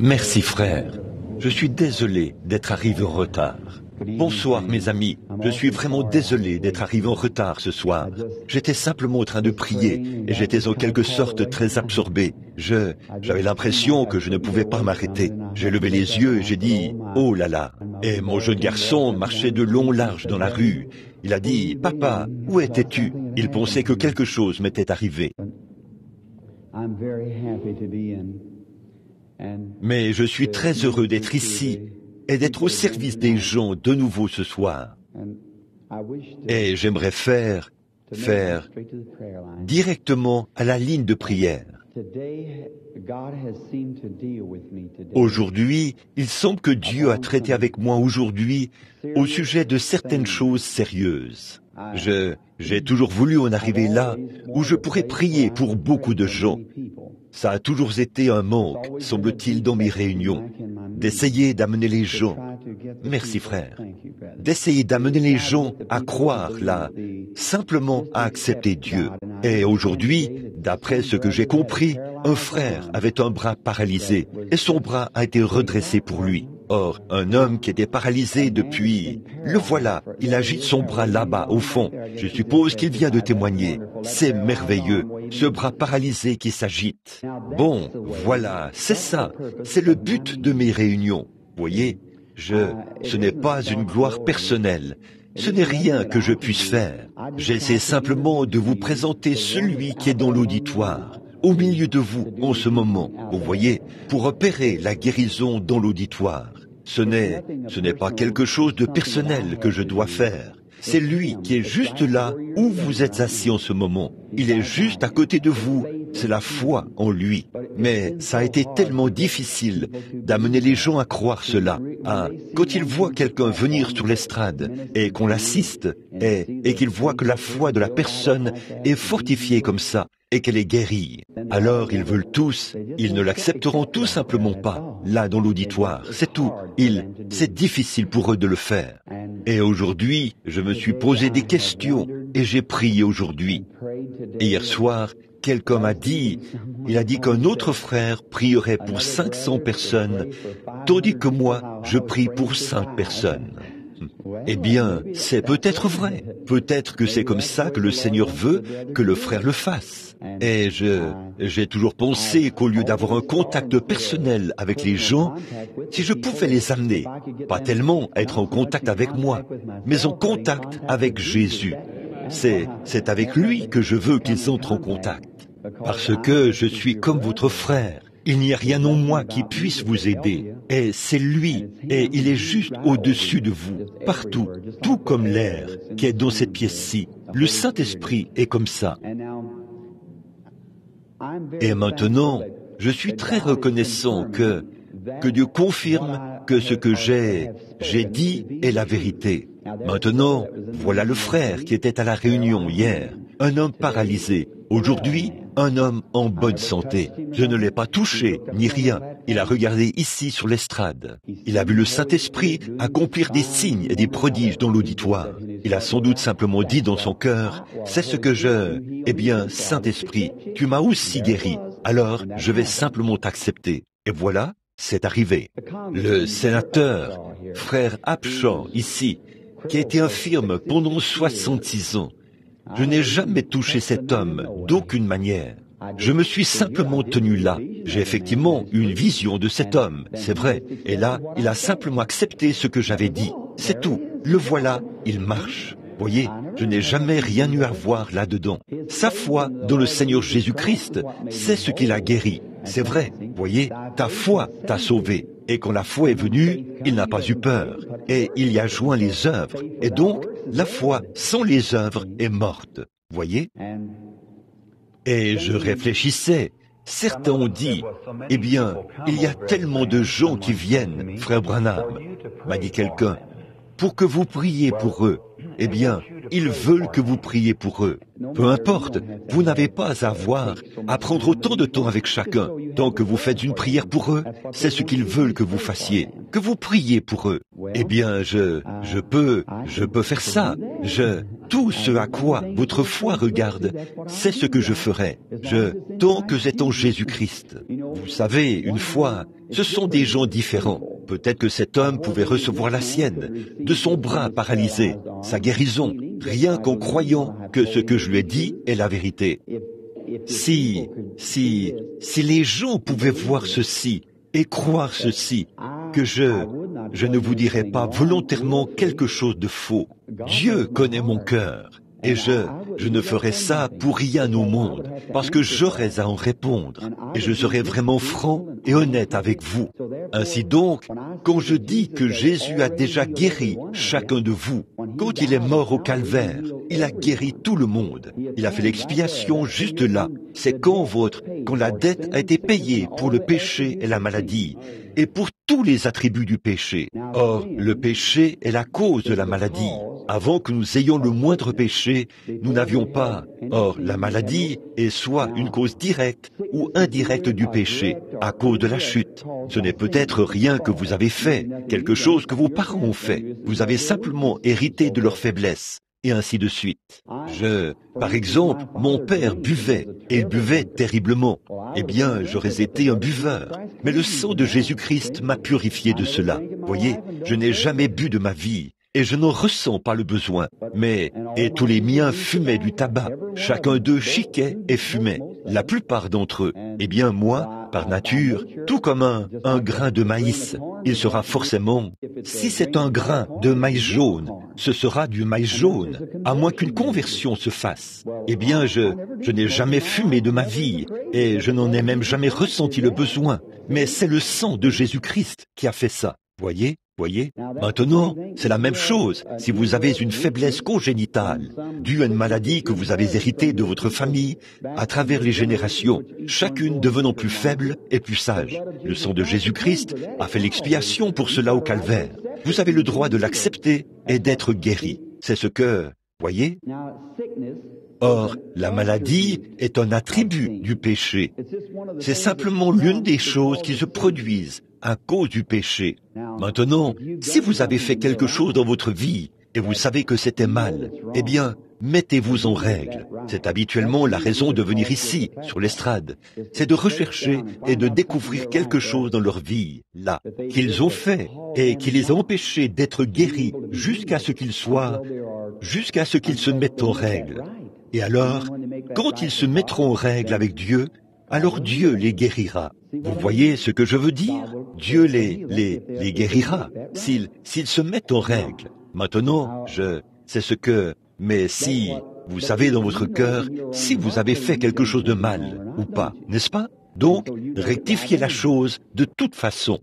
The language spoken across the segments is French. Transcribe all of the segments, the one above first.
Merci frère. Je suis désolé d'être arrivé en retard. Bonsoir mes amis, je suis vraiment désolé d'être arrivé en retard ce soir. J'étais simplement en train de prier et j'étais en quelque sorte très absorbé. J'avais l'impression que je ne pouvais pas m'arrêter. J'ai levé les yeux et j'ai dit « Oh là là !» Et mon jeune garçon marchait de long large dans la rue. Il a dit « Papa, où étais-tu » Il pensait que quelque chose m'était arrivé. Mais je suis très heureux d'être ici et d'être au service des gens de nouveau ce soir. Et j'aimerais faire directement à la ligne de prière. Aujourd'hui, il semble que Dieu a traité avec moi aujourd'hui au sujet de certaines choses sérieuses. J'ai toujours voulu en arriver là où je pourrais prier pour beaucoup de gens. Ça a toujours été un manque, semble-t-il, dans mes réunions, d'essayer d'amener les gens, merci frère, d'essayer d'amener les gens à croire là, simplement à accepter Dieu. Et aujourd'hui, d'après ce que j'ai compris, un frère avait un bras paralysé et son bras a été redressé pour lui. Or, un homme qui était paralysé depuis, le voilà, il agite son bras là-bas, au fond. Je suppose qu'il vient de témoigner. C'est merveilleux, ce bras paralysé qui s'agite. Bon, voilà, c'est ça, c'est le but de mes réunions. Voyez, ce n'est pas une gloire personnelle. Ce n'est rien que je puisse faire. J'essaie simplement de vous présenter celui qui est dans l'auditoire, au milieu de vous en ce moment, vous voyez, pour opérer la guérison dans l'auditoire. Ce n'est pas quelque chose de personnel que je dois faire. C'est lui qui est juste là où vous êtes assis en ce moment. Il est juste à côté de vous. C'est la foi en lui. Mais ça a été tellement difficile d'amener les gens à croire cela. Quand ils voient quelqu'un venir sur l'estrade et qu'on l'assiste et qu'ils voient que la foi de la personne est fortifiée comme ça et qu'elle est guérie, alors ils veulent tous, ils ne l'accepteront tout simplement pas, là dans l'auditoire, c'est tout. C'est difficile pour eux de le faire. Et aujourd'hui, je me suis posé des questions et j'ai prié aujourd'hui. Et hier soir, quelqu'un m'a dit, il a dit qu'un autre frère prierait pour 500 personnes, tandis que moi, je prie pour 5 personnes. Eh bien, c'est peut-être vrai. Peut-être que c'est comme ça que le Seigneur veut que le frère le fasse. Et j'ai toujours pensé qu'au lieu d'avoir un contact personnel avec les gens, si je pouvais les amener, pas tellement être en contact avec moi, mais en contact avec Jésus. C'est avec lui que je veux qu'ils entrent en contact. Parce que je suis comme votre frère. Il n'y a rien en moi qui puisse vous aider. Et c'est lui. Et il est juste au-dessus de vous, partout, tout comme l'air qui est dans cette pièce-ci. Le Saint-Esprit est comme ça. Et maintenant, je suis très reconnaissant que Dieu confirme que ce que j'ai dit est la vérité. Maintenant, voilà le frère qui était à la réunion hier, un homme paralysé. Aujourd'hui, un homme en bonne santé. Je ne l'ai pas touché, ni rien. Il a regardé ici sur l'estrade. Il a vu le Saint-Esprit accomplir des signes et des prodiges dans l'auditoire. Il a sans doute simplement dit dans son cœur, c'est ce que Eh bien, Saint-Esprit, tu m'as aussi guéri. Alors, je vais simplement t'accepter. Et voilà, c'est arrivé. Le sénateur, frère Upshaw, ici, qui a été infirme pendant 66 ans. Je n'ai jamais touché cet homme, d'aucune manière. Je me suis simplement tenu là. J'ai effectivement eu une vision de cet homme, c'est vrai. Et là, il a simplement accepté ce que j'avais dit. C'est tout. Le voilà, il marche. Voyez, je n'ai jamais rien eu à voir là-dedans. Sa foi dans le Seigneur Jésus-Christ, c'est ce qui l'a guéri. C'est vrai, voyez, ta foi t'a sauvé. Et quand la foi est venue, il n'a pas eu peur. Et il y a joint les œuvres. Et donc, la foi sans les œuvres est morte. Voyez? Et je réfléchissais. Certains ont dit, eh bien, il y a tellement de gens qui viennent, frère Branham, m'a dit quelqu'un, pour que vous priez pour eux. eh bien, ils veulent que vous priez pour eux. Peu importe, vous n'avez pas à prendre autant de temps avec chacun. Tant que vous faites une prière pour eux, c'est ce qu'ils veulent que vous fassiez, que vous priez pour eux. Eh bien, je peux faire ça. Tout ce à quoi votre foi regarde, c'est ce que je ferai. Tant que c'est en Jésus-Christ. Vous savez, une fois, ce sont des gens différents. Peut-être que cet homme pouvait recevoir la sienne, de son bras paralysé, sa guérison, rien qu'en croyant que ce que je lui ai dit est la vérité. Si les gens pouvaient voir ceci et croire ceci, que je ne vous dirais pas volontairement quelque chose de faux. Dieu connaît mon cœur. Et je ne ferai ça pour rien au monde, parce que j'aurais à en répondre, et je serai vraiment franc et honnête avec vous. Ainsi donc, quand je dis que Jésus a déjà guéri chacun de vous, quand il est mort au calvaire, il a guéri tout le monde. Il a fait l'expiation juste là. C'est quand la dette a été payée pour le péché et la maladie, et pour tous les attributs du péché. Or, le péché est la cause de la maladie. Avant que nous ayons le moindre péché, nous n'avions pas. Or, la maladie est soit une cause directe ou indirecte du péché, à cause de la chute. Ce n'est peut-être rien que vous avez fait, quelque chose que vos parents ont fait. Vous avez simplement hérité de leur faiblesse. Et ainsi de suite. Par exemple, mon père buvait, et il buvait terriblement. Eh bien, j'aurais été un buveur. Mais le sang de Jésus-Christ m'a purifié de cela. Voyez, je n'ai jamais bu de ma vie, et je n'en ressens pas le besoin. Et tous les miens fumaient du tabac. Chacun d'eux chiquait et fumait. La plupart d'entre eux. Eh bien, moi, par nature, tout comme un grain de maïs, il sera forcément, si c'est un grain de maïs jaune, ce sera du maïs jaune, à moins qu'une conversion se fasse. Eh bien, je n'ai jamais fumé de ma vie, et je n'en ai même jamais ressenti le besoin. Mais c'est le sang de Jésus-Christ qui a fait ça. Voyez? Maintenant, c'est la même chose si vous avez une faiblesse congénitale, due à une maladie que vous avez héritée de votre famille à travers les générations, chacune devenant plus faible et plus sage. Le sang de Jésus-Christ a fait l'expiation pour cela au calvaire. Vous avez le droit de l'accepter et d'être guéri. C'est ce que, voyez? Or, la maladie est un attribut du péché. C'est simplement l'une des choses qui se produisent à cause du péché. Maintenant, si vous avez fait quelque chose dans votre vie et vous savez que c'était mal, eh bien, mettez-vous en règle. C'est habituellement la raison de venir ici, sur l'estrade. C'est de rechercher et de découvrir quelque chose dans leur vie, là, qu'ils ont fait et qui les a empêchés d'être guéris jusqu'à ce qu'ils se mettent en règle. Et alors, quand ils se mettront en règle avec Dieu, alors Dieu les guérira. Vous voyez ce que je veux dire? Dieu les guérira s'ils se mettent en règle. Maintenant, mais si vous savez dans votre cœur si vous avez fait quelque chose de mal ou pas, n'est-ce pas? Donc, rectifiez la chose de toute façon.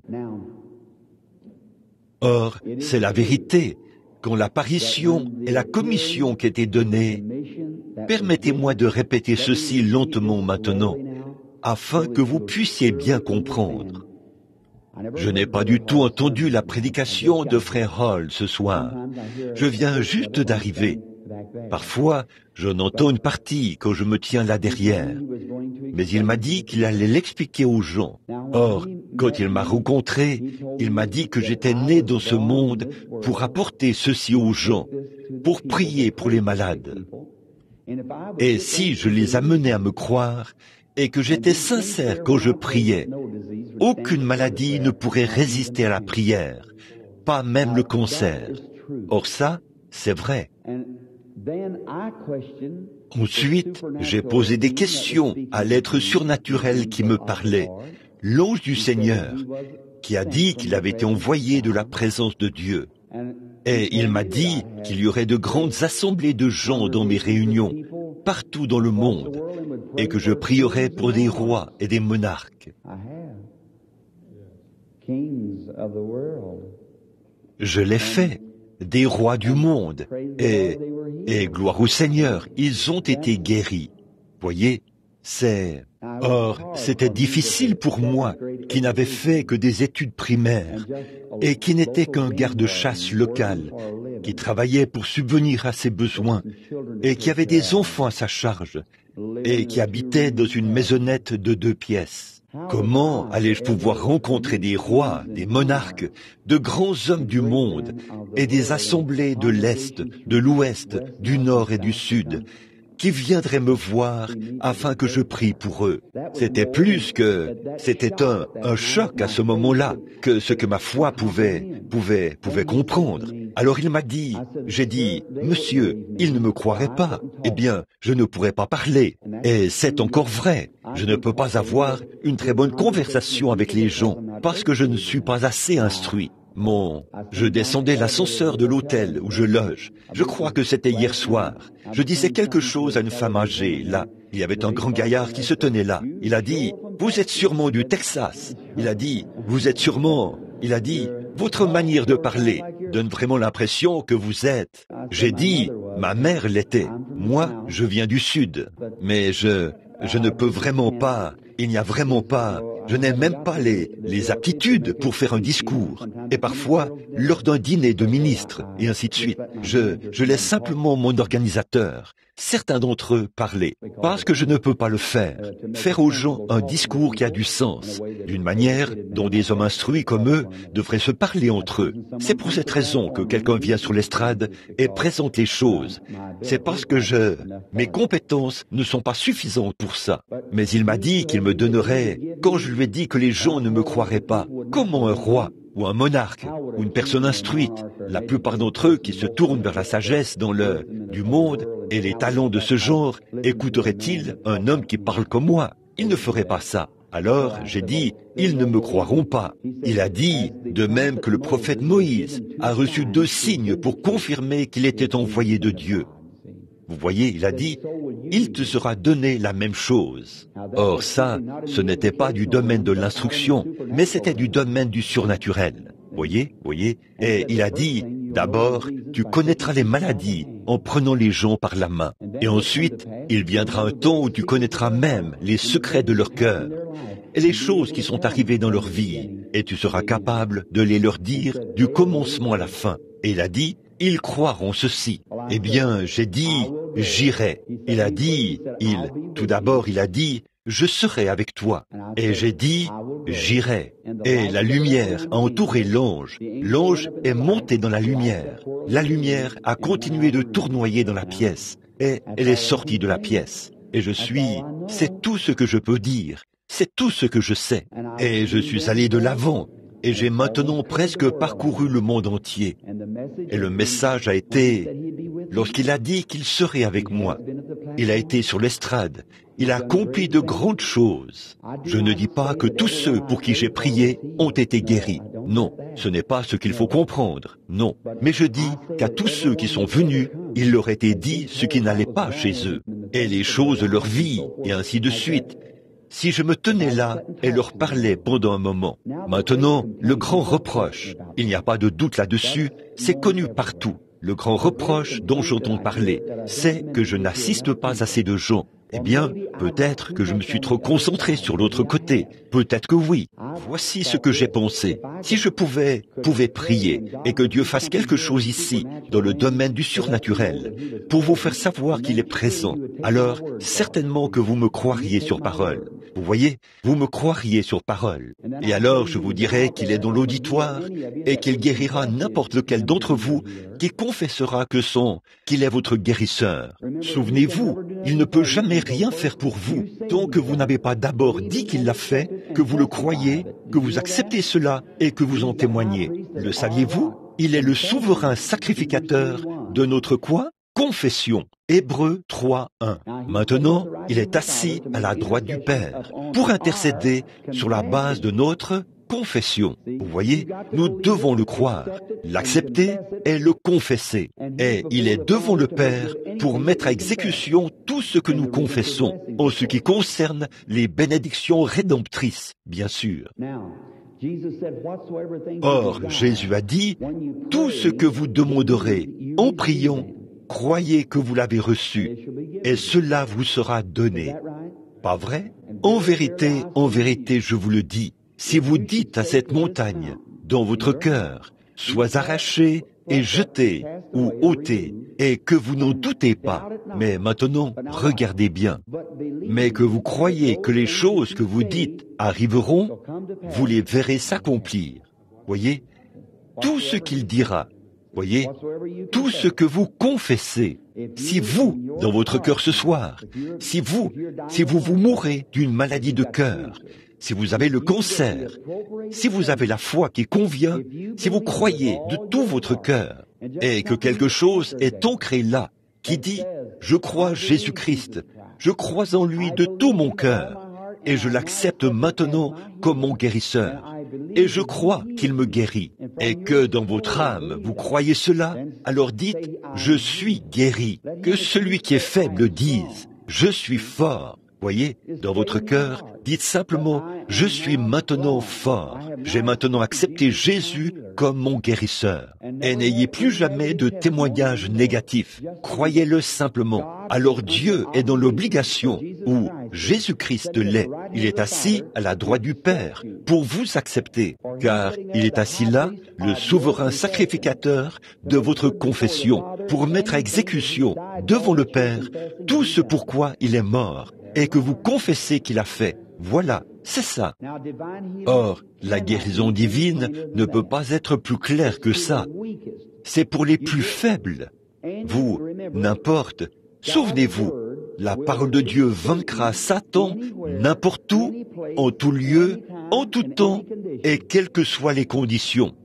Or, c'est la vérité. Quand l'apparition et la commission qui étaient données, permettez-moi de répéter ceci lentement maintenant, afin que vous puissiez bien comprendre. Je n'ai pas du tout entendu la prédication de Frère Hall ce soir. Je viens juste d'arriver. Parfois, j'en entends une partie quand je me tiens là derrière. Mais il m'a dit qu'il allait l'expliquer aux gens. Or, quand il m'a rencontré, il m'a dit que j'étais né dans ce monde pour apporter ceci aux gens, pour prier pour les malades. Et si je les amenais à me croire, et que j'étais sincère quand je priais, aucune maladie ne pourrait résister à la prière, pas même le cancer. Or ça, c'est vrai. Ensuite, j'ai posé des questions à l'être surnaturel qui me parlait, l'ange du Seigneur, qui a dit qu'il avait été envoyé de la présence de Dieu. Et il m'a dit qu'il y aurait de grandes assemblées de gens dans mes réunions, partout dans le monde, et que je prierais pour des rois et des monarques. Je l'ai fait, des rois du monde, et gloire au Seigneur, ils ont été guéris. Voyez, Or, c'était difficile pour moi, qui n'avais fait que des études primaires, et qui n'était qu'un garde-chasse local, qui travaillait pour subvenir à ses besoins et qui avait des enfants à sa charge et qui habitait dans une maisonnette de 2 pièces. Comment allais-je pouvoir rencontrer des rois, des monarques, de grands hommes du monde et des assemblées de l'Est, de l'Ouest, du Nord et du Sud qui viendraient me voir afin que je prie pour eux? C'était un choc à ce moment-là que ce que ma foi pouvait comprendre. Alors il m'a dit, j'ai dit, monsieur, il ne me croirait pas. Eh bien, je ne pourrais pas parler. Et c'est encore vrai. Je ne peux pas avoir une très bonne conversation avec les gens parce que je ne suis pas assez instruit. Je descendais l'ascenseur de l'hôtel où je loge. Je crois que c'était hier soir. Je disais quelque chose à une femme âgée, là. Il y avait un grand gaillard qui se tenait là. Il a dit, vous êtes sûrement du Texas. Il a dit, votre manière de parler donne vraiment l'impression que vous êtes. J'ai dit, ma mère l'était. Moi, je viens du Sud. Mais je ne peux vraiment pas, je n'ai même pas les aptitudes pour faire un discours. Et parfois, lors d'un dîner de ministres, et ainsi de suite, je laisse simplement mon organisateur, certains d'entre eux, parler, parce que je ne peux pas le faire. Faire aux gens un discours qui a du sens, d'une manière dont des hommes instruits comme eux devraient se parler entre eux. C'est pour cette raison que quelqu'un vient sur l'estrade et présente les choses. C'est parce que mes compétences ne sont pas suffisantes pour ça. Mais il m'a dit qu'il me donnerait, quand je lui ai dit que les gens ne me croiraient pas, comment un roi ou un monarque ou une personne instruite, la plupart d'entre eux qui se tournent vers la sagesse du monde et les talents de ce genre, écouteraient-ils un homme qui parle comme moi? Ils ne feraient pas ça. Alors, j'ai dit, ils ne me croiront pas. Il a dit, de même que le prophète Moïse a reçu 2 signes pour confirmer qu'il était envoyé de Dieu. Vous voyez, il a dit, il te sera donné la même chose. Or ça, ce n'était pas du domaine de l'instruction, mais c'était du domaine du surnaturel. Voyez. Et il a dit, d'abord, tu connaîtras les maladies en prenant les gens par la main. Et ensuite, il viendra un temps où tu connaîtras même les secrets de leur cœur et les choses qui sont arrivées dans leur vie. Et tu seras capable de les leur dire du commencement à la fin. Et il a dit, ils croiront ceci. Eh bien, j'ai dit, j'irai. Tout d'abord, il a dit, je serai avec toi. Et j'ai dit, j'irai. Et la lumière a entouré l'ange. L'ange est monté dans la lumière. La lumière a continué de tournoyer dans la pièce. Et elle est sortie de la pièce. Et c'est tout ce que je peux dire. C'est tout ce que je sais. Et je suis allé de l'avant. Et j'ai maintenant presque parcouru le monde entier. Et le message a été, lorsqu'il a dit qu'il serait avec moi, il a été sur l'estrade, il a accompli de grandes choses. Je ne dis pas que tous ceux pour qui j'ai prié ont été guéris. Non, ce n'est pas ce qu'il faut comprendre. Non, mais je dis qu'à tous ceux qui sont venus, il leur était dit ce qui n'allait pas chez eux, et les choses de leur vie, et ainsi de suite. Si je me tenais là et leur parlais pendant un moment. Maintenant, le grand reproche, il n'y a pas de doute là-dessus, c'est connu partout. Le grand reproche dont j'entends parler, c'est que je n'assiste pas assez de gens. Eh bien, peut-être que je me suis trop concentré sur l'autre côté. Peut-être que oui. Voici ce que j'ai pensé. Si je pouvais prier et que Dieu fasse quelque chose ici, dans le domaine du surnaturel, pour vous faire savoir qu'il est présent, alors certainement que vous me croiriez sur parole. Vous voyez, vous me croiriez sur parole. Et alors je vous dirai qu'il est dans l'auditoire et qu'il guérira n'importe lequel d'entre vous qui confessera qu'il est votre guérisseur. Souvenez-vous, il ne peut jamais rien faire pour vous tant que vous n'avez pas d'abord dit qu'il l'a fait, que vous le croyez, que vous acceptez cela et que vous en témoignez. Le saviez-vous? Il est le souverain sacrificateur de notre quoi? Confession. Hébreux 3:1. Maintenant, il est assis à la droite du Père pour intercéder sur la base de notre confession. Vous voyez, nous devons le croire, l'accepter et le confesser. Et il est devant le Père pour mettre à exécution tout ce que nous confessons, en ce qui concerne les bénédictions rédemptrices, bien sûr. Or, Jésus a dit, « Tout ce que vous demanderez en priant, croyez que vous l'avez reçu, et cela vous sera donné. » Pas vrai? En vérité, je vous le dis, si vous dites à cette montagne, dans votre cœur, « Sois arraché est jeté ou ôté, et que vous n'en doutez pas. Mais maintenant, regardez bien. Mais que vous croyez que les choses que vous dites arriveront, vous les verrez s'accomplir. Voyez, tout ce qu'il dira, voyez, tout ce que vous confessez, si vous, dans votre cœur ce soir, si vous vous mourrez d'une maladie de cœur, si vous avez le cancer, si vous avez la foi qui convient, si vous croyez de tout votre cœur, et que quelque chose est ancré là, qui dit « Je crois Jésus-Christ, je crois en lui de tout mon cœur, et je l'accepte maintenant comme mon guérisseur, et je crois qu'il me guérit, et que dans votre âme vous croyez cela, alors dites « Je suis guéri », que celui qui est faible dise « Je suis fort ». Voyez, dans votre cœur, dites simplement « Je suis maintenant fort, j'ai maintenant accepté Jésus comme mon guérisseur ». Et n'ayez plus jamais de témoignages négatifs, croyez-le simplement. Alors Dieu est dans l'obligation, ou Jésus-Christ l'est, il est assis à la droite du Père pour vous accepter, car il est assis là, le souverain sacrificateur de votre confession, pour mettre à exécution devant le Père tout ce pourquoi il est mort, et que vous confessez qu'il a fait. Voilà, c'est ça. Or, la guérison divine ne peut pas être plus claire que ça. C'est pour les plus faibles. Vous, n'importe, souvenez-vous, la parole de Dieu vaincra Satan n'importe où, en tout lieu, en tout temps, et quelles que soient les conditions.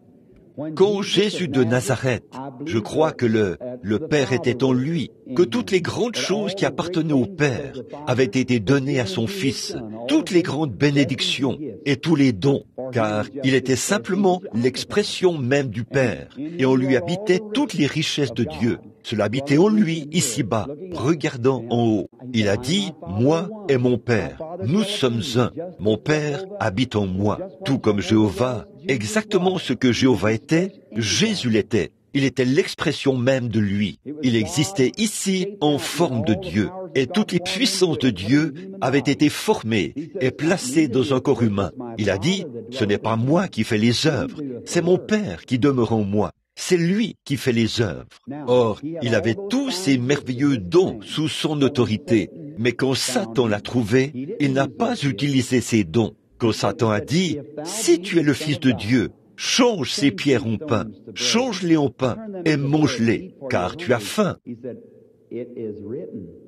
Quand Jésus de Nazareth, je crois que le Père était en lui, que toutes les grandes choses qui appartenaient au Père avaient été données à son Fils, toutes les grandes bénédictions et tous les dons, car il était simplement l'expression même du Père, et en lui habitaient toutes les richesses de Dieu. Cela habitait en lui, ici-bas, regardant en haut. Il a dit, « Moi et mon Père, nous sommes un. Mon Père habite en moi. » Tout comme Jéhovah, exactement ce que Jéhovah était, Jésus l'était. Il était l'expression même de lui. Il existait ici en forme de Dieu. Et toutes les puissances de Dieu avaient été formées et placées dans un corps humain. Il a dit, « Ce n'est pas moi qui fais les œuvres, c'est mon Père qui demeure en moi. C'est lui qui fait les œuvres. » Or, il avait tous ces merveilleux dons sous son autorité. Mais quand Satan l'a trouvé, il n'a pas utilisé ces dons. Quand Satan a dit, « Si tu es le Fils de Dieu, change ces pierres en pain, change-les en pain et mange-les, car tu as faim. »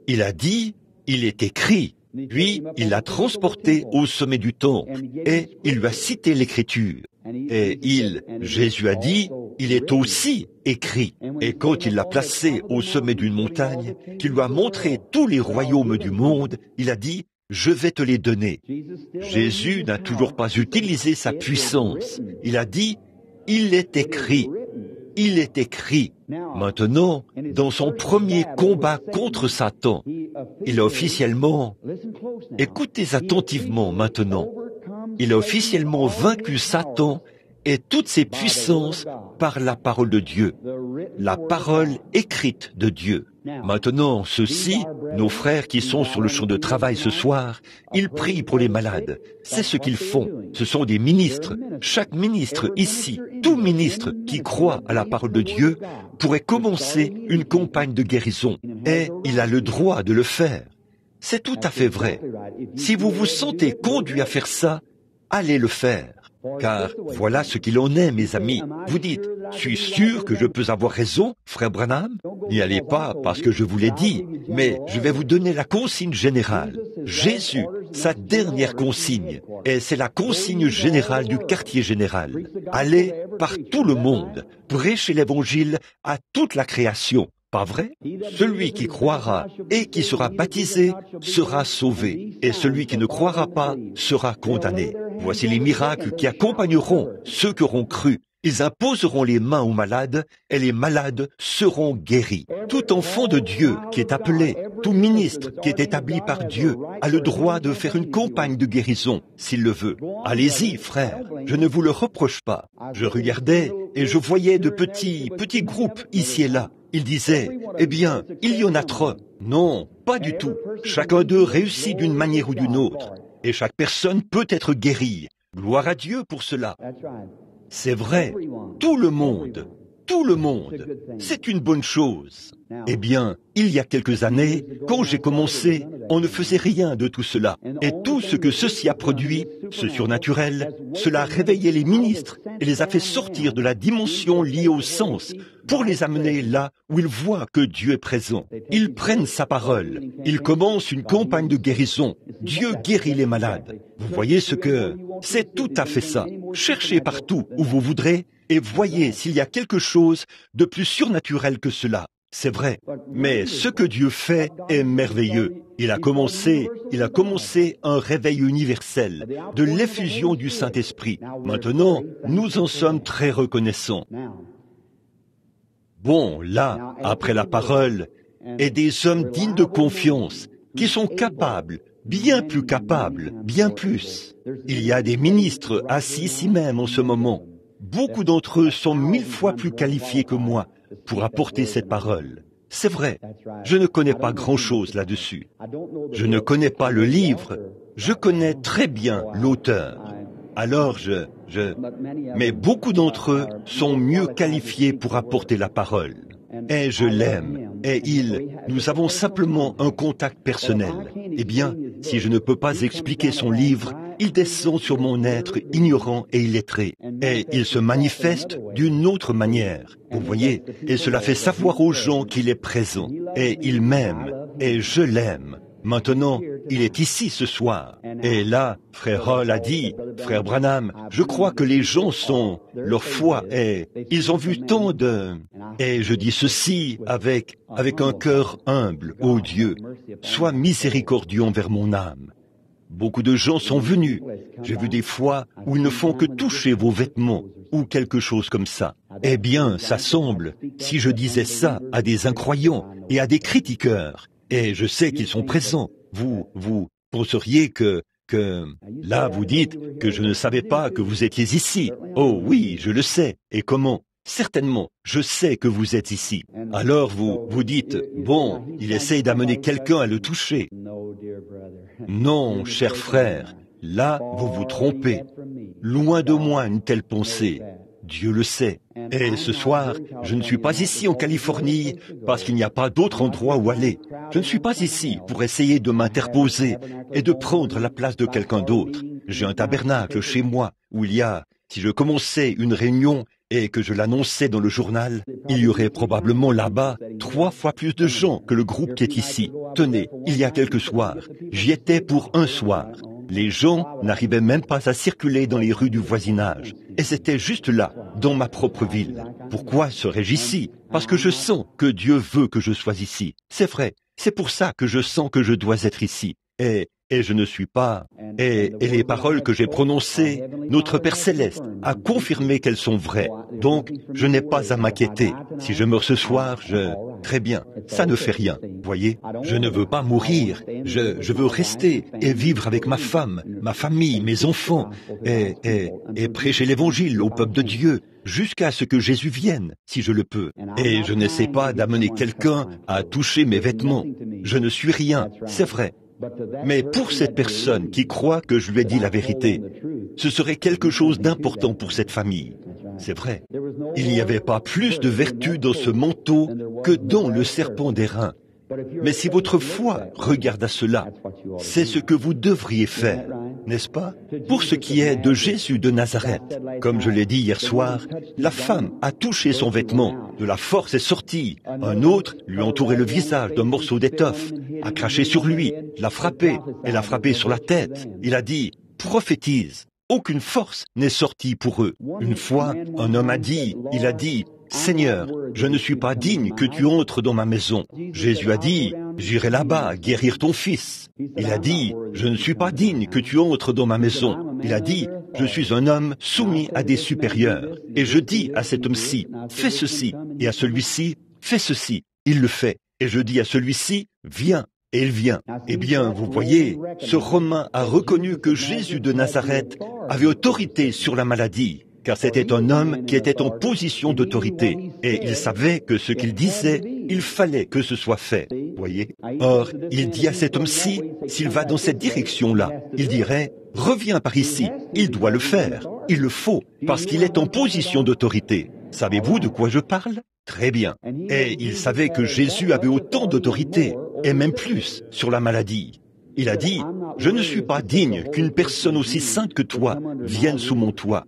Il a dit, « Il est écrit. » Puis, il l'a transporté au sommet du temple et il lui a cité l'Écriture. Et Jésus a dit, il est aussi écrit. Et quand il l'a placé au sommet d'une montagne, qu'il lui a montré tous les royaumes du monde, il a dit, je vais te les donner. Jésus n'a toujours pas utilisé sa puissance. Il a dit, il est écrit. Il est écrit. Maintenant, dans son premier combat contre Satan, il a officiellement, écoutez attentivement maintenant, il a officiellement vaincu Satan et toutes ses puissances par la parole de Dieu, la parole écrite de Dieu. Maintenant, ceux-ci, nos frères qui sont sur le champ de travail ce soir, ils prient pour les malades. C'est ce qu'ils font. Ce sont des ministres. Chaque ministre ici, tout ministre qui croit à la parole de Dieu, pourrait commencer une campagne de guérison. Et il a le droit de le faire. C'est tout à fait vrai. Si vous vous sentez conduit à faire ça, allez le faire. Car voilà ce qu'il en est, mes amis. Vous dites, suis sûr que je peux avoir raison, frère Branham? N'y allez pas parce que je vous l'ai dit, mais je vais vous donner la consigne générale. Jésus, sa dernière consigne, et c'est la consigne générale du quartier général. Allez par tout le monde, prêchez l'évangile à toute la création. Pas vrai? Celui qui croira et qui sera baptisé sera sauvé, et celui qui ne croira pas sera condamné. Voici les miracles qui accompagneront ceux qui auront cru. Ils imposeront les mains aux malades, et les malades seront guéris. Tout enfant de Dieu qui est appelé, tout ministre qui est établi par Dieu, a le droit de faire une campagne de guérison, s'il le veut. Allez-y, frère, je ne vous le reproche pas. Je regardais et je voyais de petits groupes ici et là. Ils disaient, eh bien, il y en a trop. Non, pas du tout. Chacun d'eux réussit d'une manière ou d'une autre. Et chaque personne peut être guérie. Gloire à Dieu pour cela. C'est vrai. Tout le monde tout le monde. C'est une bonne chose. Eh bien, il y a quelques années, quand j'ai commencé, on ne faisait rien de tout cela. Et tout ce que ceci a produit, ce surnaturel, cela a réveillé les ministres et les a fait sortir de la dimension liée au sens pour les amener là où ils voient que Dieu est présent. Ils prennent sa parole. Ils commencent une campagne de guérison. Dieu guérit les malades. Vous voyez ce que... C'est tout à fait ça. Cherchez partout où vous voudrez et voyez s'il y a quelque chose de plus surnaturel que cela. C'est vrai, mais ce que Dieu fait est merveilleux. Il a commencé un réveil universel de l'effusion du Saint-Esprit. Maintenant, nous en sommes très reconnaissants. Bon, là, après la parole, et des hommes dignes de confiance, qui sont capables, bien plus capables, bien plus. Il y a des ministres assis ici même en ce moment. Beaucoup d'entre eux sont 1000 fois plus qualifiés que moi pour apporter cette parole. C'est vrai, je ne connais pas grand-chose là-dessus. Je ne connais pas le livre, je connais très bien l'auteur. Alors mais beaucoup d'entre eux sont mieux qualifiés pour apporter la parole. Et je l'aime. Et nous avons simplement un contact personnel. Eh bien, si je ne peux pas expliquer son livre, il descend sur mon être ignorant et illettré. Et il se manifeste d'une autre manière. Vous voyez, et cela fait savoir aux gens qu'il est présent. Et il m'aime. Et je l'aime. Maintenant, il est ici ce soir. Et là, frère Hall a dit, frère Branham, je crois que les gens leur foi est, ils ont vu tant de... Et je dis ceci avec un cœur humble, ô Dieu, sois miséricordieux envers mon âme. Beaucoup de gens sont venus. J'ai vu des fois où ils ne font que toucher vos vêtements ou quelque chose comme ça. Eh bien, ça semble, si je disais ça à des incroyants et à des critiqueurs, et je sais qu'ils sont présents. Vous penseriez que là, vous dites que je ne savais pas que vous étiez ici. Oh oui, je le sais. Et comment? Certainement, je sais que vous êtes ici. Alors vous dites, bon, il essaye d'amener quelqu'un à le toucher. Non, cher frère, là, vous vous trompez. Loin de moi une telle pensée. Dieu le sait. Et ce soir, je ne suis pas ici en Californie parce qu'il n'y a pas d'autre endroit où aller. Je ne suis pas ici pour essayer de m'interposer et de prendre la place de quelqu'un d'autre. J'ai un tabernacle chez moi où si je commençais une réunion et que je l'annonçais dans le journal, il y aurait probablement là-bas 3 fois plus de gens que le groupe qui est ici. Tenez, il y a quelques soirs, j'y étais pour un soir. Les gens n'arrivaient même pas à circuler dans les rues du voisinage. Et c'était juste là, dans ma propre ville. Pourquoi serais-je ici? Parce que je sens que Dieu veut que je sois ici. C'est vrai, c'est pour ça que je sens que je dois être ici. Et je ne suis pas... Et les paroles que j'ai prononcées, notre Père Céleste a confirmé qu'elles sont vraies. Donc, je n'ai pas à m'inquiéter. Si je meurs ce soir, Très bien, ça ne fait rien, voyez. Je ne veux pas mourir. Je veux rester et vivre avec ma femme, ma famille, mes enfants, et prêcher l'Évangile au peuple de Dieu, jusqu'à ce que Jésus vienne, si je le peux. Et je n'essaie pas d'amener quelqu'un à toucher mes vêtements. Je ne suis rien, c'est vrai. Mais pour cette personne qui croit que je lui ai dit la vérité, ce serait quelque chose d'important pour cette famille. C'est vrai. Il n'y avait pas plus de vertu dans ce manteau que dans le serpent d'airain. Mais si votre foi regarde à cela, c'est ce que vous devriez faire, n'est-ce pas? Pour ce qui est de Jésus de Nazareth, comme je l'ai dit hier soir, la femme a touché son vêtement, de la force est sortie. Un autre lui a entouré le visage d'un morceau d'étoffe, a craché sur lui, l'a frappé, et l'a frappé sur la tête. Il a dit, prophétise. Aucune force n'est sortie pour eux. Une fois, un homme il a dit, Seigneur, je ne suis pas digne que tu entres dans ma maison. Jésus a dit, j'irai là-bas guérir ton fils. Il a dit, je ne suis pas digne que tu entres dans ma maison. Il a dit, je suis un homme soumis à des supérieurs. Et je dis à cet homme-ci, fais ceci, et à celui-ci, fais ceci. Il le fait. Et je dis à celui-ci, viens. Et il vient. Eh bien, vous voyez, ce Romain a reconnu que Jésus de Nazareth avait autorité sur la maladie, car c'était un homme qui était en position d'autorité. Et il savait que ce qu'il disait, il fallait que ce soit fait. Voyez. Or, il dit à cet homme-ci, s'il va dans cette direction-là, il dirait, reviens par ici. Il doit le faire. Il le faut, parce qu'il est en position d'autorité. Savez-vous de quoi je parle? Très bien. Et il savait que Jésus avait autant d'autorité, et même plus, sur la maladie. Il a dit, « Je ne suis pas digne qu'une personne aussi sainte que toi vienne sous mon toit.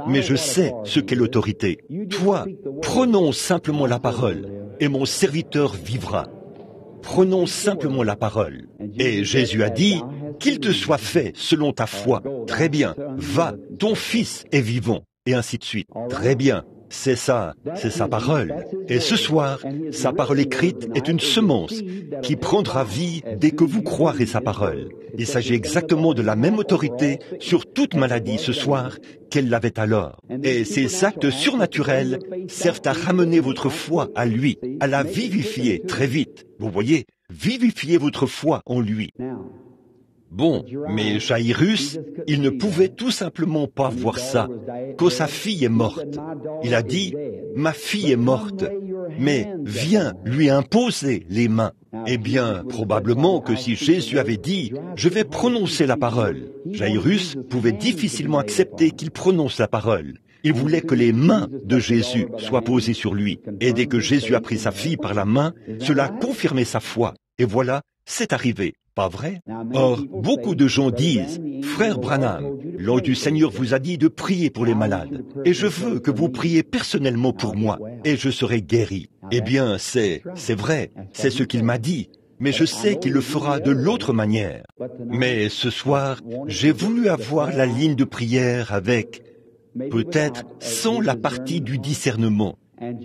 Mais je sais ce qu'est l'autorité. Toi, prononce simplement la parole, et mon serviteur vivra. » Prononce simplement la parole. Et Jésus a dit, « Qu'il te soit fait selon ta foi. Très bien, va, ton fils est vivant. » Et ainsi de suite. Très bien. C'est ça, c'est sa parole. Et ce soir, sa parole écrite est une semence qui prendra vie dès que vous croirez sa parole. Il s'agit exactement de la même autorité sur toute maladie ce soir qu'elle l'avait alors. Et ces actes surnaturels servent à ramener votre foi à lui, à la vivifier très vite. Vous voyez, vivifiez votre foi en lui. Bon, mais Jairus, il ne pouvait tout simplement pas voir ça, que sa fille est morte. Il a dit, « Ma fille est morte, mais viens lui imposer les mains. » Eh bien, probablement que si Jésus avait dit, « Je vais prononcer la parole », Jairus pouvait difficilement accepter qu'il prononce la parole. Il voulait que les mains de Jésus soient posées sur lui. Et dès que Jésus a pris sa fille par la main, cela confirmait sa foi. Et voilà, c'est arrivé. Pas vrai? Or, beaucoup de gens disent, « Frère Branham, l'ange du Seigneur vous a dit de prier pour les malades, et je veux que vous priez personnellement pour moi, et je serai guéri. » Eh bien, c'est vrai, c'est ce qu'il m'a dit, mais je sais qu'il le fera de l'autre manière. Mais ce soir, j'ai voulu avoir la ligne de prière avec, peut-être sans la partie du discernement,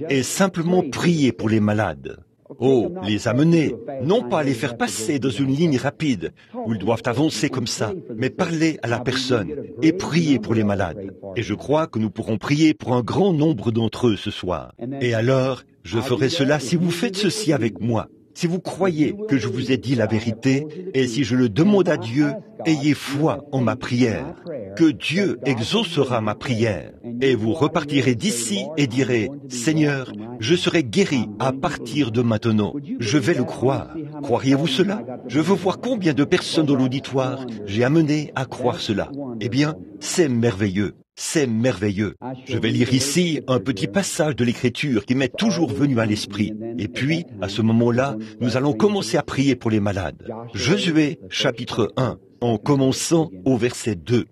et simplement prier pour les malades. Oh, les amener, non pas les faire passer dans une ligne rapide où ils doivent avancer comme ça, mais parler à la personne et prier pour les malades. Et je crois que nous pourrons prier pour un grand nombre d'entre eux ce soir. Et alors, je ferai cela si vous faites ceci avec moi. Si vous croyez que je vous ai dit la vérité, et si je le demande à Dieu, ayez foi en ma prière, que Dieu exaucera ma prière, et vous repartirez d'ici et direz, « Seigneur, je serai guéri à partir de maintenant. » Je vais le croire. Croiriez-vous cela? Je veux voir combien de personnes dans l'auditoire j'ai amené à croire cela. Eh bien, c'est merveilleux. C'est merveilleux. Je vais lire ici un petit passage de l'Écriture qui m'est toujours venu à l'esprit. Et puis, à ce moment-là, nous allons commencer à prier pour les malades. Josué, chapitre 1, en commençant au verset 2.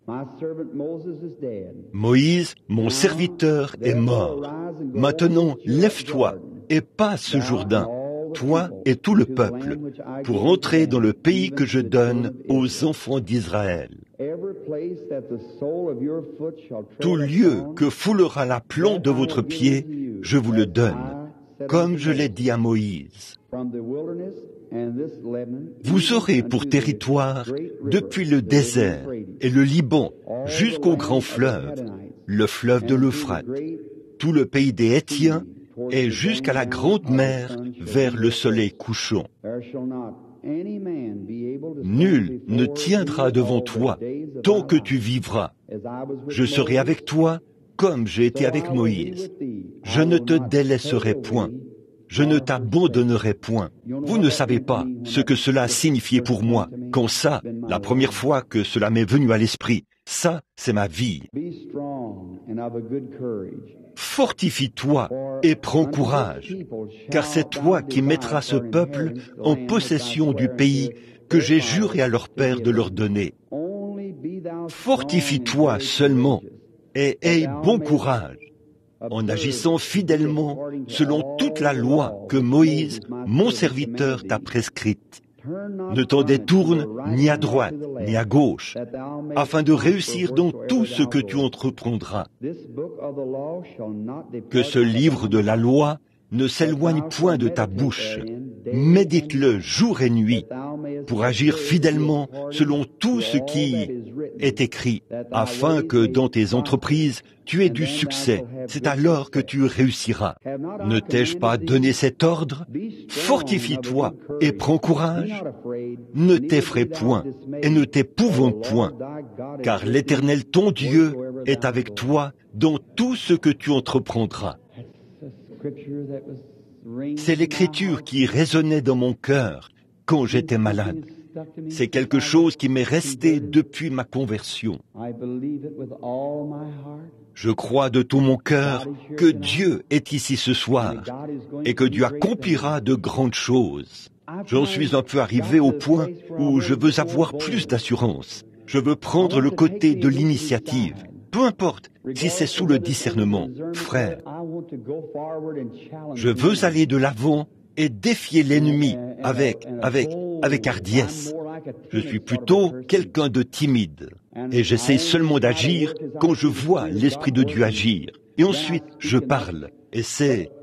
Moïse, mon serviteur, est mort. Maintenant, lève-toi et passe ce Jourdain, toi et tout le peuple, pour entrer dans le pays que je donne aux enfants d'Israël. Tout lieu que foulera la plante de votre pied, je vous le donne, comme je l'ai dit à Moïse. Vous aurez pour territoire depuis le désert et le Liban jusqu'au grand fleuve, le fleuve de l'Euphrate, tout le pays des Hétiens et jusqu'à la grande mer vers le soleil couchant. Nul ne tiendra devant toi tant que tu vivras. Je serai avec toi comme j'ai été avec Moïse. Je ne te délaisserai point. Je ne t'abandonnerai point. Vous ne savez pas ce que cela a signifié pour moi. Quand ça, la première fois que cela m'est venu à l'esprit, ça, c'est ma vie. Fortifie-toi et prends courage, car c'est toi qui mettras ce peuple en possession du pays que j'ai juré à leur père de leur donner. Fortifie-toi seulement et aie bon courage, en agissant fidèlement selon toute la loi que Moïse, mon serviteur, t'a prescrite. Ne t'en détourne ni à droite ni à gauche, afin de réussir dans tout ce que tu entreprendras. Que ce livre de la loi ne s'éloigne point de ta bouche. Médite-le jour et nuit, pour agir fidèlement selon tout ce qui est écrit, afin que dans tes entreprises, tu aies du succès. C'est alors que tu réussiras. Ne t'ai-je pas donné cet ordre? Fortifie-toi et prends courage. Ne t'effraie point et ne t'épouvante point, car l'Éternel ton Dieu est avec toi dans tout ce que tu entreprendras. C'est l'écriture qui résonnait dans mon cœur quand j'étais malade. C'est quelque chose qui m'est resté depuis ma conversion. Je crois de tout mon cœur que Dieu est ici ce soir et que Dieu accomplira de grandes choses. J'en suis un peu arrivé au point où je veux avoir plus d'assurance. Je veux prendre le côté de l'initiative. Peu importe si c'est sous le discernement, frère. Je veux aller de l'avant et défier l'ennemi avec hardiesse. Je suis plutôt quelqu'un de timide et j'essaie seulement d'agir quand je vois l'Esprit de Dieu agir. Et ensuite, je parle.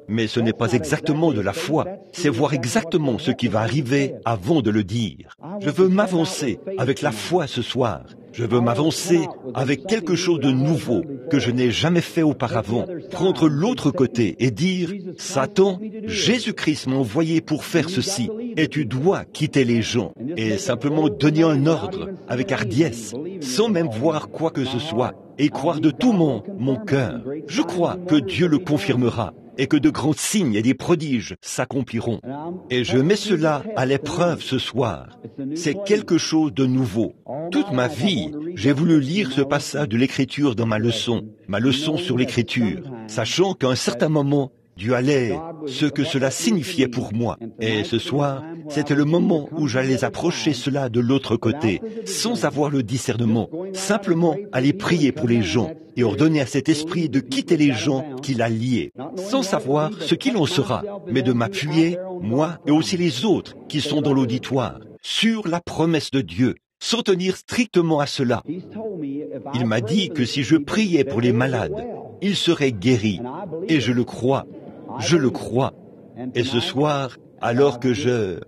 Mais ce n'est pas exactement de la foi, c'est voir exactement ce qui va arriver avant de le dire. Je veux m'avancer avec la foi ce soir. Je veux m'avancer avec quelque chose de nouveau que je n'ai jamais fait auparavant. Prendre l'autre côté et dire, Satan, Jésus-Christ m'a envoyé pour faire ceci et tu dois quitter les gens. Et simplement donner un ordre avec hardiesse, sans même voir quoi que ce soit, et croire de tout mon cœur. Je crois que Dieu le confirmera et que de grands signes et des prodiges s'accompliront. Et je mets cela à l'épreuve ce soir. C'est quelque chose de nouveau. Toute ma vie, j'ai voulu lire ce passage de l'Écriture dans ma leçon sur l'Écriture, sachant qu'à un certain moment, Dieu allait, ce que cela signifiait pour moi. Et ce soir, c'était le moment où j'allais approcher cela de l'autre côté, sans avoir le discernement, simplement aller prier pour les gens et ordonner à cet esprit de quitter les gens qui l'a lié, sans savoir ce qu'il en sera, mais de m'appuyer, moi et aussi les autres qui sont dans l'auditoire, sur la promesse de Dieu, sans tenir strictement à cela. Il m'a dit que si je priais pour les malades, ils seraient guéris. Et je le crois. Je le crois. Et ce soir, alors que je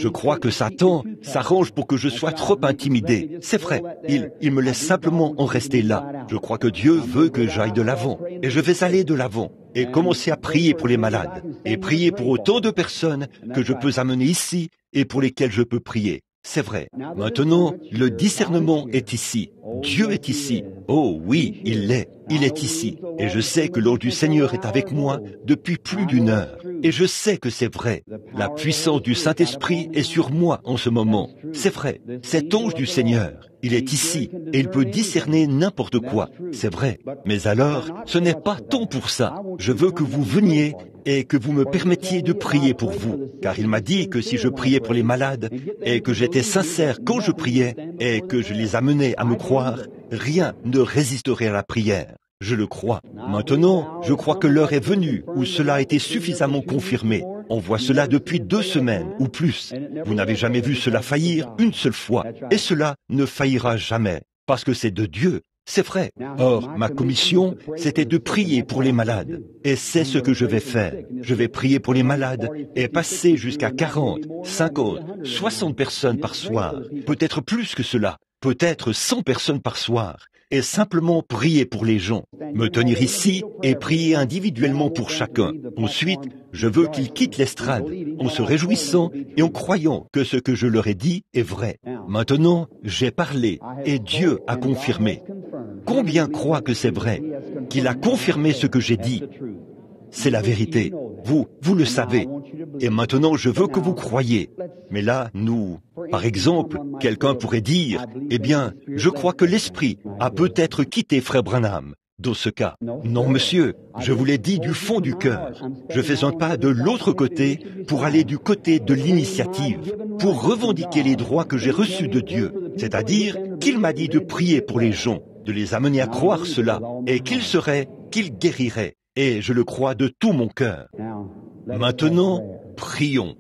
crois que Satan s'arrange pour que je sois trop intimidé. C'est vrai, il me laisse simplement en rester là. Je crois que Dieu veut que j'aille de l'avant. Et je vais aller de l'avant et commencer à prier pour les malades. Et prier pour autant de personnes que je peux amener ici et pour lesquelles je peux prier. C'est vrai. Maintenant, le discernement est ici. Dieu est ici. Oh oui, il l'est. Il est ici. Et je sais que l'ordre du Seigneur est avec moi depuis plus d'une heure. Et je sais que c'est vrai. La puissance du Saint-Esprit est sur moi en ce moment. C'est vrai. Cet ange du Seigneur, il est ici et il peut discerner n'importe quoi. C'est vrai. Mais alors, ce n'est pas temps pour ça. Je veux que vous veniez et que vous me permettiez de prier pour vous. Car il m'a dit que si je priais pour les malades et que j'étais sincère quand je priais et que je les amenais à me croire, rien ne résisterait à la prière. Je le crois. Maintenant, je crois que l'heure est venue où cela a été suffisamment confirmé. On voit cela depuis 2 semaines ou plus. Vous n'avez jamais vu cela faillir une seule fois. Et cela ne faillira jamais. Parce que c'est de Dieu. C'est vrai. Or, ma commission, c'était de prier pour les malades. Et c'est ce que je vais faire. Je vais prier pour les malades et passer jusqu'à 40, 50, 60 personnes par soir. Peut-être plus que cela. Peut-être 100 personnes par soir. Et simplement prier pour les gens, me tenir ici et prier individuellement pour chacun. Ensuite, je veux qu'ils quittent l'estrade en se réjouissant et en croyant que ce que je leur ai dit est vrai. Maintenant, j'ai parlé et Dieu a confirmé. Combien croient que c'est vrai, qu'il a confirmé ce que j'ai dit? C'est la vérité. Vous le savez. Et maintenant, je veux que vous croyiez. Mais là, par exemple, quelqu'un pourrait dire, eh bien, je crois que l'Esprit a peut-être quitté Frère Branham. Dans ce cas, non, monsieur, je vous l'ai dit du fond du cœur. Je fais un pas de l'autre côté pour aller du côté de l'initiative, pour revendiquer les droits que j'ai reçus de Dieu. C'est-à-dire qu'il m'a dit de prier pour les gens, de les amener à croire cela, et qu'ils guériraient. Et je le crois de tout mon cœur. Maintenant, prions.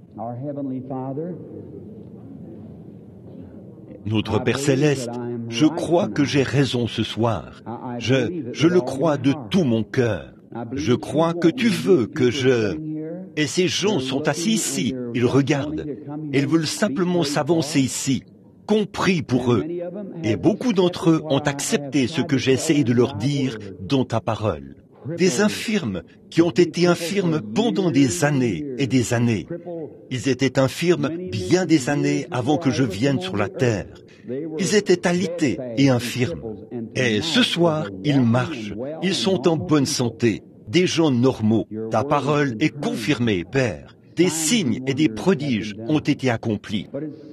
Notre Père Céleste, je crois que j'ai raison ce soir. Je le crois de tout mon cœur. Je crois que tu veux que Et ces gens sont assis ici, ils regardent. Ils veulent simplement s'avancer ici. Qu'on prie pour eux. Et beaucoup d'entre eux ont accepté ce que j'ai essayé de leur dire dans ta parole. Des infirmes qui ont été infirmes pendant des années et des années. Ils étaient infirmes bien des années avant que je vienne sur la terre. Ils étaient alités et infirmes. Et ce soir, ils marchent. Ils sont en bonne santé. Des gens normaux. Ta parole est confirmée, Père. Des signes et des prodiges ont été accomplis.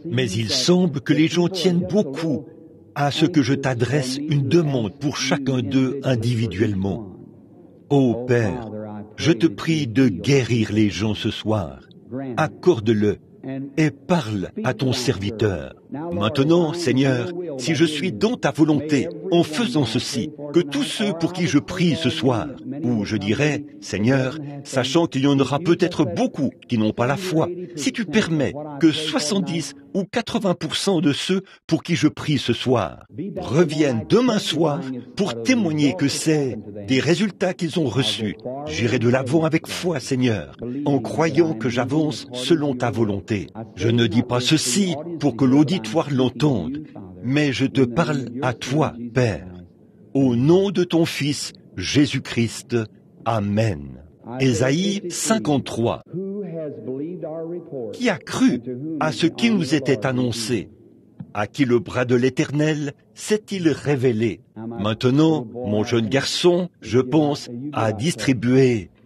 Mais il semble que les gens tiennent beaucoup à ce que je t'adresse une demande pour chacun d'eux individuellement. Ô Père, je te prie de guérir les gens ce soir. Accorde-le et parle à ton serviteur. Maintenant, Seigneur, si je suis dans ta volonté, en faisant ceci, que tous ceux pour qui je prie ce soir, ou je dirais, Seigneur, sachant qu'il y en aura peut-être beaucoup qui n'ont pas la foi, si tu permets que 70 ou 80% de ceux pour qui je prie ce soir reviennent demain soir pour témoigner que c'est des résultats qu'ils ont reçus, j'irai de l'avant avec foi, Seigneur, en croyant que j'avance selon ta volonté. Je ne dis pas ceci pour que l'auditoire l'entende, mais je te parle à toi, Père. Au nom de ton Fils, Jésus-Christ. Amen. Ésaïe 53. Qui a cru à ce qui nous était annoncé? À qui le bras de l'Éternel s'est-il révélé? Maintenant, mon jeune garçon, je pense,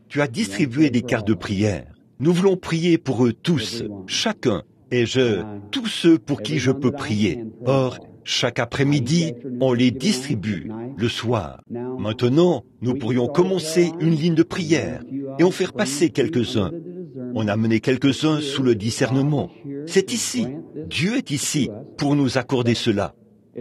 tu as distribué des cartes de prière. Nous voulons prier pour eux tous, chacun, et tous ceux pour qui je peux prier. Or, chaque après-midi, on les distribue le soir. Maintenant, nous pourrions commencer une ligne de prière et en faire passer quelques-uns. On a mené quelques-uns sous le discernement. C'est ici, Dieu est ici pour nous accorder cela.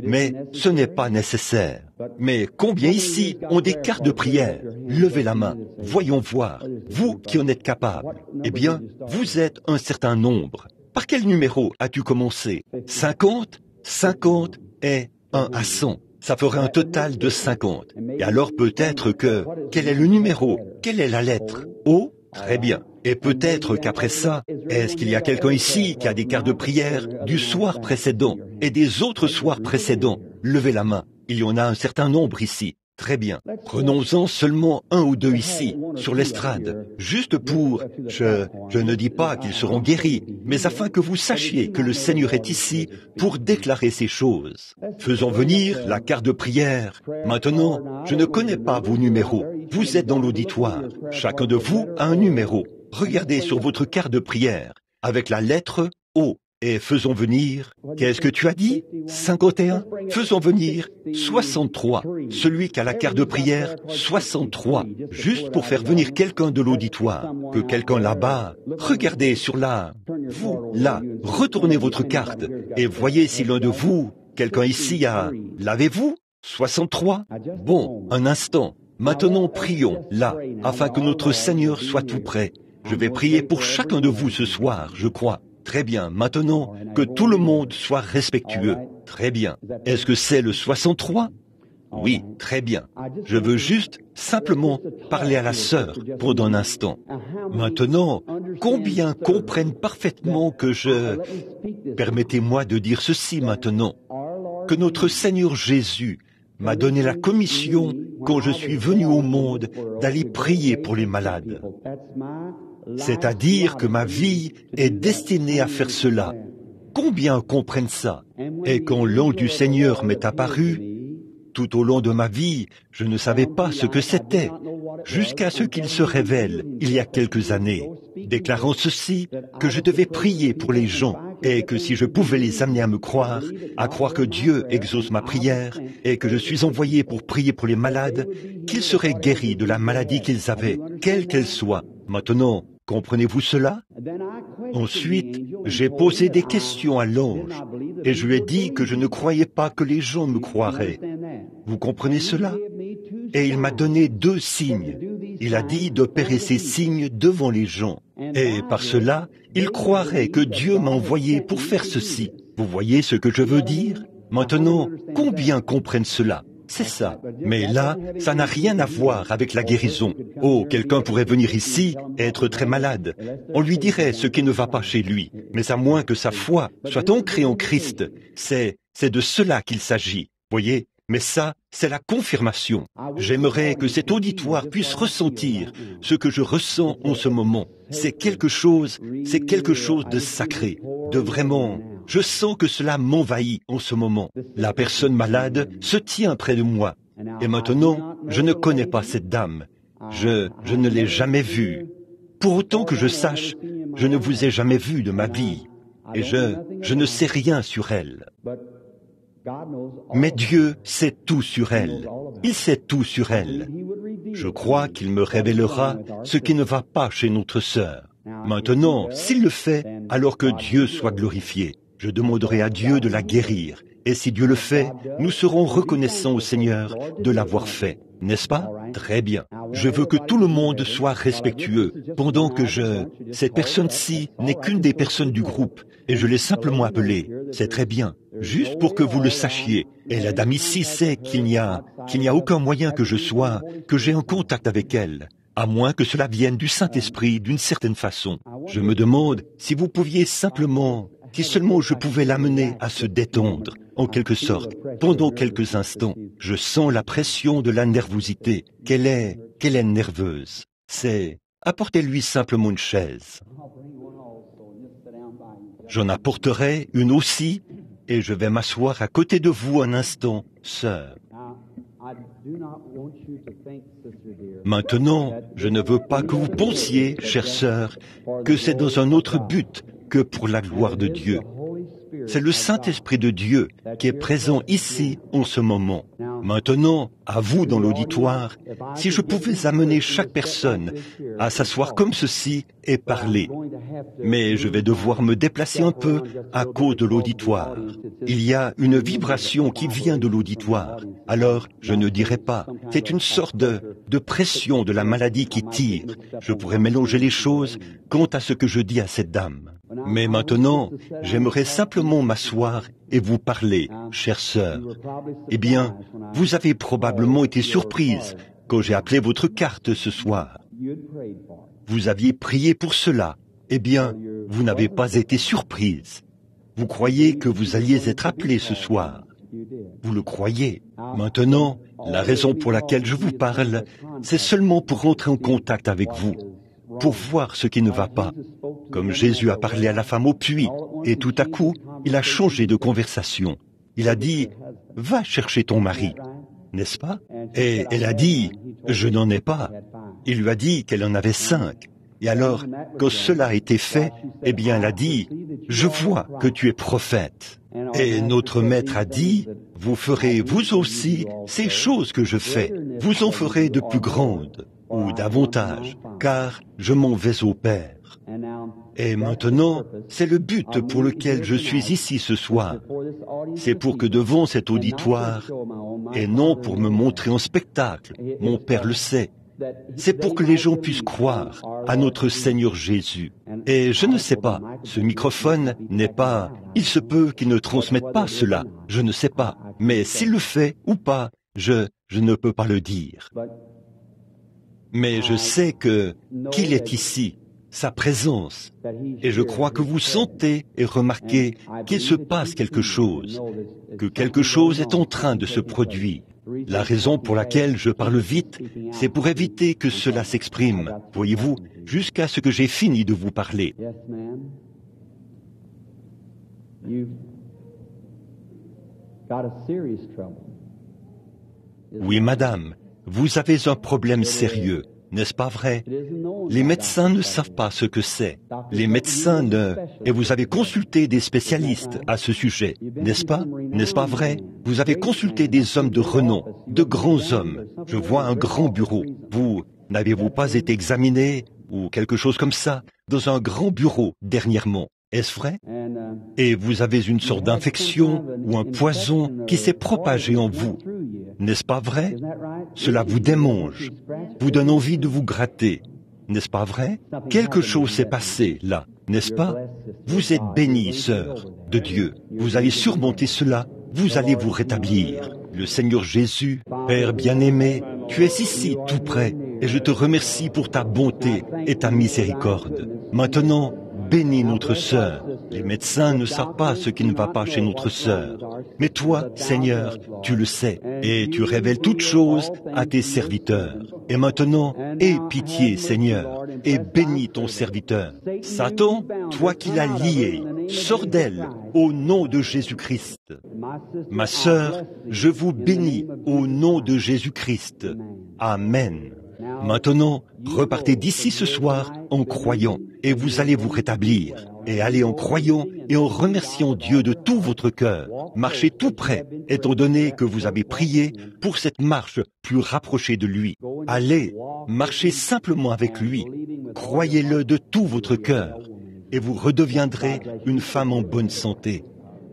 Mais ce n'est pas nécessaire. Mais combien ici ont des cartes de prière? Levez la main, voyons voir, vous qui en êtes capables. Eh bien, vous êtes un certain nombre. Par quel numéro as-tu commencé? 50? 50 et 1 à 100. Ça ferait un total de 50. Et alors peut-être quel est le numéro? Quelle est la lettre? O? Très bien. Et peut-être qu'après ça, est-ce qu'il y a quelqu'un ici qui a des cartes de prière du soir précédent et des autres soirs précédents? Levez la main. Il y en a un certain nombre ici. Très bien. Prenons-en seulement un ou deux ici, sur l'estrade, juste pour... Je ne dis pas qu'ils seront guéris, mais afin que vous sachiez que le Seigneur est ici pour déclarer ces choses. Faisons venir la carte de prière. Maintenant, je ne connais pas vos numéros. Vous êtes dans l'auditoire. Chacun de vous a un numéro. Regardez sur votre carte de prière, avec la lettre O. Et faisons venir, qu'est-ce que tu as dit? 51? Faisons venir 63. Celui qui a la carte de prière, 63. Juste pour faire venir quelqu'un de l'auditoire. Que quelqu'un là-bas, regardez sur vous, là, retournez votre carte et voyez si l'un de vous, quelqu'un ici l'avez-vous? 63? Bon, un instant. Maintenant prions, là, afin que notre Seigneur soit tout près. Je vais prier pour chacun de vous ce soir, je crois. Très bien, maintenant, que tout le monde soit respectueux. Très bien. Est-ce que c'est le 63? Oui, très bien. Je veux juste, simplement, parler à la sœur pendant un instant. Maintenant, combien comprennent parfaitement Permettez-moi de dire ceci maintenant, que notre Seigneur Jésus m'a donné la commission, quand je suis venu au monde, d'aller prier pour les malades. C'est-à-dire que ma vie est destinée à faire cela. Combien comprennent ça? Et quand l'ange du Seigneur m'est apparu, tout au long de ma vie, je ne savais pas ce que c'était, jusqu'à ce qu'il se révèle, il y a quelques années, déclarant ceci, que je devais prier pour les gens, et que si je pouvais les amener à croire que Dieu exauce ma prière, et que je suis envoyé pour prier pour les malades, qu'ils seraient guéris de la maladie qu'ils avaient, quelle qu'elle soit. Maintenant, comprenez-vous cela? Ensuite, j'ai posé des questions à l'ange et je lui ai dit que je ne croyais pas que les gens me croiraient. Vous comprenez cela? Et il m'a donné 2 signes. Il a dit d'opérer ces signes devant les gens. Et par cela, ils croiraient que Dieu m'a envoyé pour faire ceci. Vous voyez ce que je veux dire? Maintenant, combien comprennent cela? C'est ça. Mais là, ça n'a rien à voir avec la guérison. Oh, quelqu'un pourrait venir ici et être très malade. On lui dirait ce qui ne va pas chez lui. Mais à moins que sa foi soit ancrée en Christ, c'est de cela qu'il s'agit. Voyez? Mais ça, c'est la confirmation. J'aimerais que cet auditoire puisse ressentir ce que je ressens en ce moment. C'est quelque chose de sacré, de vraiment... Je sens que cela m'envahit en ce moment. La personne malade se tient près de moi. Et maintenant, je ne connais pas cette dame. Je ne l'ai jamais vue. Pour autant que je sache, je ne vous ai jamais vu de ma vie, et je ne sais rien sur elle. Mais Dieu sait tout sur elle. Il sait tout sur elle. Je crois qu'il me révélera ce qui ne va pas chez notre sœur. Maintenant, s'il le fait, alors que Dieu soit glorifié. Je demanderai à Dieu de la guérir. Et si Dieu le fait, nous serons reconnaissants au Seigneur de l'avoir fait. N'est-ce pas? Très bien. Je veux que tout le monde soit respectueux, pendant que cette personne-ci n'est qu'une des personnes du groupe, et je l'ai simplement appelée. C'est très bien. Juste pour que vous le sachiez. Et la dame ici sait qu'il n'y a aucun moyen que j'ai un contact avec elle, à moins que cela vienne du Saint-Esprit d'une certaine façon. Je me demande si vous pouviez simplement, si seulement je pouvais l'amener à se détendre, en quelque sorte, pendant quelques instants. Je sens la pression de la nervosité, qu'elle est nerveuse. Apportez-lui simplement une chaise. J'en apporterai une aussi, et je vais m'asseoir à côté de vous un instant, sœur. Maintenant, je ne veux pas que vous pensiez, chère sœur, que c'est dans un autre but que pour la gloire de Dieu. C'est le Saint-Esprit de Dieu qui est présent ici en ce moment. Maintenant, à vous dans l'auditoire, si je pouvais amener chaque personne à s'asseoir comme ceci et parler. Mais je vais devoir me déplacer un peu à cause de l'auditoire. Il y a une vibration qui vient de l'auditoire. Alors, je ne dirai pas. C'est une sorte de pression de la maladie qui tire. Je pourrais mélanger les choses quant à ce que je dis à cette dame. Mais maintenant, j'aimerais simplement m'asseoir et vous parler, chère sœur. Eh bien, vous avez probablement été surprise quand j'ai appelé votre carte ce soir. Vous aviez prié pour cela. Eh bien, vous n'avez pas été surprise. Vous croyez que vous alliez être appelé ce soir. Vous le croyez. Maintenant, la raison pour laquelle je vous parle, c'est seulement pour rentrer en contact avec vous, pour voir ce qui ne va pas. Comme Jésus a parlé à la femme au puits, et tout à coup, il a changé de conversation. Il a dit, « Va chercher ton mari », n'est-ce pas? Et elle a dit, « Je n'en ai pas ». Il lui a dit qu'elle en avait 5. Et alors, quand cela a été fait, eh bien, elle a dit, « Je vois que tu es prophète ». Et notre maître a dit, « Vous ferez vous aussi ces choses que je fais. Vous en ferez de plus grandes, ou davantage, car je m'en vais au Père. » Et maintenant, c'est le but pour lequel je suis ici ce soir. C'est pour que devant cet auditoire, et non pour me montrer en spectacle, mon Père le sait, c'est pour que les gens puissent croire à notre Seigneur Jésus. Et je ne sais pas, ce microphone n'est pas... Il se peut qu'il ne transmette pas cela, je ne sais pas. Mais s'il le fait ou pas, je ne peux pas le dire. Mais je sais qu'il est ici, sa présence. Et je crois que vous sentez et remarquez qu'il se passe quelque chose, que quelque chose est en train de se produire. La raison pour laquelle je parle vite, c'est pour éviter que cela s'exprime, voyez-vous, jusqu'à ce que j'ai fini de vous parler. Oui, madame, vous avez un problème sérieux, n'est-ce pas vrai? Les médecins ne savent pas ce que c'est. Les médecins ne... Et vous avez consulté des spécialistes à ce sujet, n'est-ce pas? N'est-ce pas vrai? Vous avez consulté des hommes de renom, de grands hommes. Je vois un grand bureau. Vous, n'avez-vous pas été examiné, ou quelque chose comme ça, dans un grand bureau dernièrement? Est-ce vrai? Et vous avez une sorte d'infection ou un poison qui s'est propagé en vous. N'est-ce pas vrai? Cela vous démange, vous donne envie de vous gratter. N'est-ce pas vrai? Quelque chose s'est passé là, n'est-ce pas? Vous êtes bénie, sœur de Dieu. Vous allez surmonter cela, vous allez vous rétablir. Le Seigneur Jésus, Père bien-aimé, tu es ici tout près et je te remercie pour ta bonté et ta miséricorde. Maintenant, bénis notre sœur. Les médecins ne savent pas ce qui ne va pas chez notre sœur. Mais toi, Seigneur, tu le sais, et tu révèles toutes choses à tes serviteurs. Et maintenant, aie pitié, Seigneur, et bénis ton serviteur. Satan, toi qui l'as lié, sors d'elle au nom de Jésus-Christ. Ma sœur, je vous bénis au nom de Jésus-Christ. Amen. Maintenant, repartez d'ici ce soir en croyant, et vous allez vous rétablir. Et allez en croyant et en remerciant Dieu de tout votre cœur. Marchez tout près, étant donné que vous avez prié pour cette marche plus rapprochée de lui. Allez, marchez simplement avec lui. Croyez-le de tout votre cœur, et vous redeviendrez une femme en bonne santé.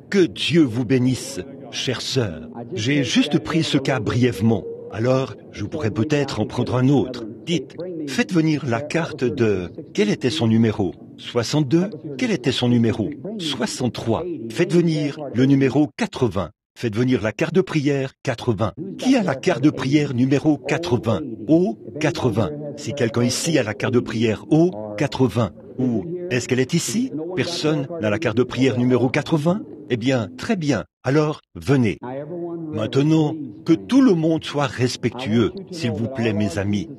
Que Dieu vous bénisse, chère sœur. J'ai juste pris ce cas brièvement. Alors, je pourrais peut-être en prendre un autre. Dites, faites venir la carte de... Quel était son numéro? 62? Quel était son numéro? 63. Faites venir le numéro 80. Faites venir la carte de prière 80. Qui a la carte de prière numéro 80? O 80. Si quelqu'un ici a la carte de prière O 80. Ou est-ce qu'elle est ici? Personne n'a la carte de prière numéro 80? Eh bien, très bien. Alors, venez. Maintenant, que tout le monde soit respectueux, s'il vous plaît, mes amis.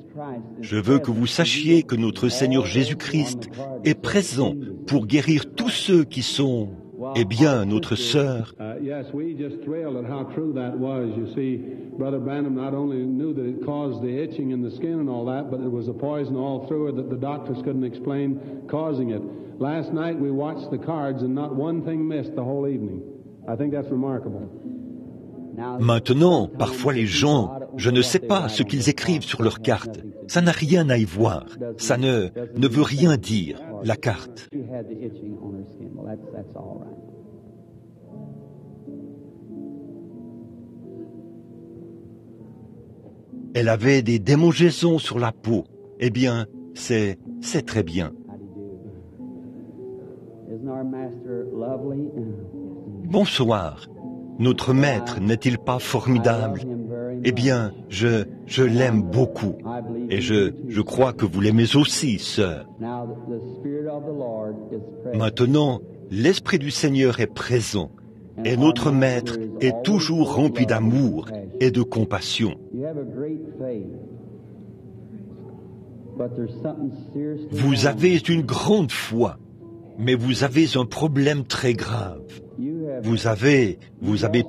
Je veux que vous sachiez que notre Seigneur Jésus-Christ est présent pour guérir tous ceux qui sont, eh bien, notre sœur. Yes, we just thrilled at how true that was. You see, Brother Branham not only knew that it caused the itching in the skin and all that, but it was a poison all through it that the doctors couldn't explain causing it. Last night we watched the cards and not one thing missed the whole evening. I think that's remarkable. Maintenant, parfois les gens, je ne sais pas ce qu'ils écrivent sur leur carte. Ça n'a rien à y voir. Ça ne veut rien dire, la carte. Elle avait des démangeaisons sur la peau. Eh bien, c'est très bien. Bonsoir. Notre maître n'est-il pas formidable? Eh bien, je l'aime beaucoup. Et je crois que vous l'aimez aussi, sœur. Maintenant, l'Esprit du Seigneur est présent. Et notre maître est toujours rempli d'amour et de compassion. Vous avez une grande foi, mais vous avez un problème très grave. Vous avez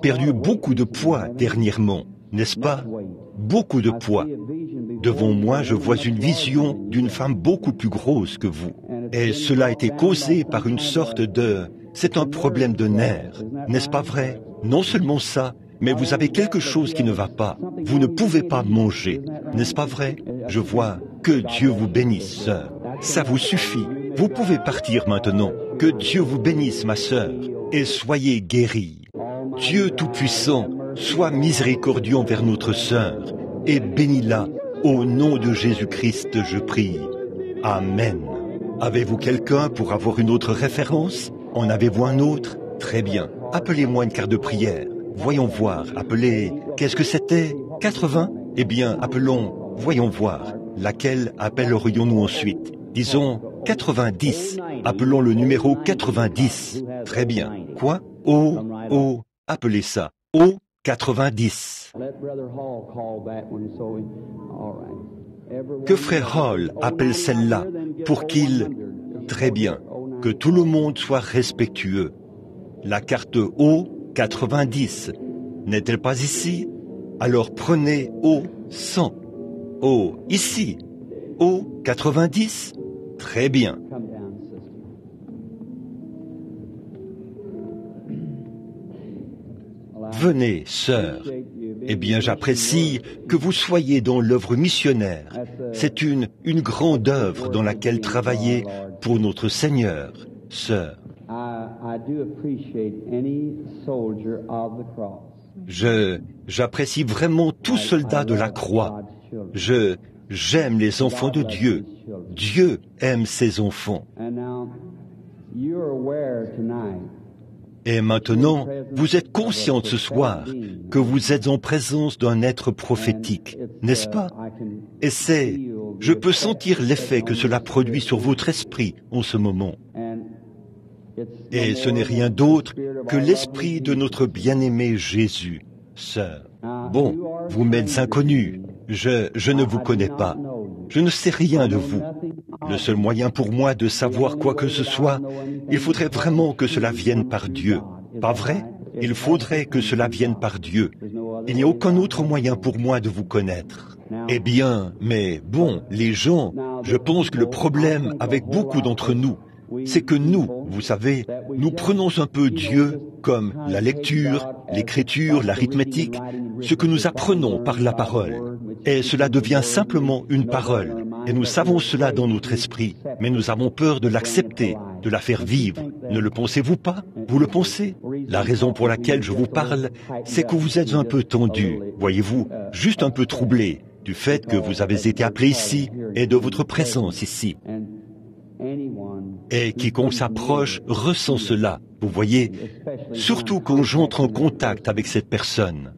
perdu beaucoup de poids dernièrement, n'est-ce pas? Beaucoup de poids. Devant moi, je vois une vision d'une femme beaucoup plus grosse que vous. Et cela a été causé par une sorte de... C'est un problème de nerfs, n'est-ce pas vrai? Non seulement ça, mais vous avez quelque chose qui ne va pas. Vous ne pouvez pas manger, n'est-ce pas vrai? Je vois. Que Dieu vous bénisse, sœur. Ça vous suffit. Vous pouvez partir maintenant. Que Dieu vous bénisse, ma sœur, et soyez guéris. Dieu Tout-Puissant, sois miséricordieux envers notre sœur, et bénis-la. Au nom de Jésus-Christ, je prie. Amen. Avez-vous quelqu'un pour avoir une autre référence? En avez-vous un autre? Très bien. Appelez-moi une carte de prière. Voyons voir. Appelez... Qu'est-ce que c'était? 80? Eh bien, appelons... Voyons voir. Laquelle appellerions-nous ensuite? Disons 90. Appelons le numéro 90. Très bien. Quoi? Oh, appelez ça. Oh, 90. Que Frère Hall appelle celle-là pour qu'il... Très bien. Que tout le monde soit respectueux. La carte O 90 n'est-elle pas ici? Alors prenez O 100. O ici. O 90. Très bien. Venez, sœur. Eh bien, j'apprécie que vous soyez dans l'œuvre missionnaire. C'est une grande œuvre dans laquelle travailler pour notre Seigneur, sœur. J'apprécie vraiment tout soldat de la croix. J'aime les enfants de Dieu. Dieu aime ses enfants. Et maintenant, vous êtes consciente ce soir que vous êtes en présence d'un être prophétique, n'est-ce pas? Et je peux sentir l'effet que cela produit sur votre esprit en ce moment. Et ce n'est rien d'autre que l'esprit de notre bien-aimé Jésus, sœur. Bon, vous m'êtes inconnue. Je ne vous connais pas. Je ne sais rien de vous. Le seul moyen pour moi de savoir quoi que ce soit, il faudrait vraiment que cela vienne par Dieu. Pas vrai? Il faudrait que cela vienne par Dieu. Il n'y a aucun autre moyen pour moi de vous connaître. Eh bien, mais bon, les gens, je pense que le problème avec beaucoup d'entre nous, c'est que nous, vous savez, nous prenons un peu Dieu comme la lecture, l'écriture, l'arithmétique, ce que nous apprenons par la parole. Et cela devient simplement une parole. Et nous savons cela dans notre esprit, mais nous avons peur de l'accepter, de la faire vivre. Ne le pensez-vous pas? Vous le pensez? La raison pour laquelle je vous parle, c'est que vous êtes un peu tendu, voyez-vous, juste un peu troublé du fait que vous avez été appelé ici et de votre présence ici. Et quiconque s'approche ressent cela, vous voyez, surtout quand j'entre en contact avec cette personne.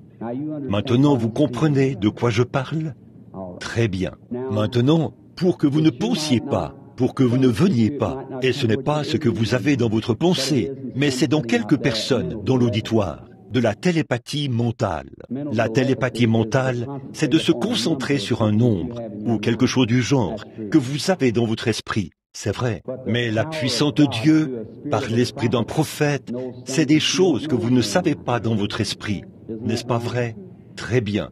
Maintenant, vous comprenez de quoi je parle? Très bien. Maintenant, pour que vous ne pensiez pas, pour que vous ne veniez pas, et ce n'est pas ce que vous avez dans votre pensée, mais c'est dans quelques personnes dans l'auditoire, de la télépathie mentale. La télépathie mentale, c'est de se concentrer sur un nombre, ou quelque chose du genre, que vous avez dans votre esprit. C'est vrai, mais la puissance de Dieu, par l'esprit d'un prophète, c'est des choses que vous ne savez pas dans votre esprit. N'est-ce pas vrai? Très bien.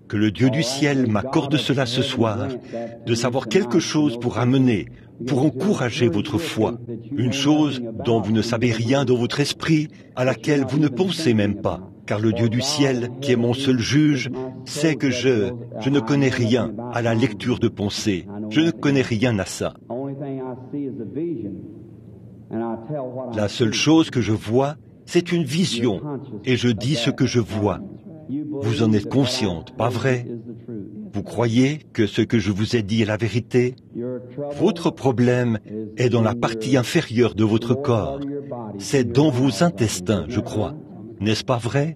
Que le Dieu du ciel m'accorde cela ce soir, de savoir quelque chose pour amener, pour encourager votre foi. Une chose dont vous ne savez rien dans votre esprit, à laquelle vous ne pensez même pas. Car le Dieu du ciel, qui est mon seul juge, sait que je ne connais rien à la lecture de pensée. Je ne connais rien à ça. La seule chose que je vois, c'est une vision, et je dis ce que je vois. Vous en êtes consciente, pas vrai? Vous croyez que ce que je vous ai dit est la vérité? Votre problème est dans la partie inférieure de votre corps. C'est dans vos intestins, je crois. N'est-ce pas vrai?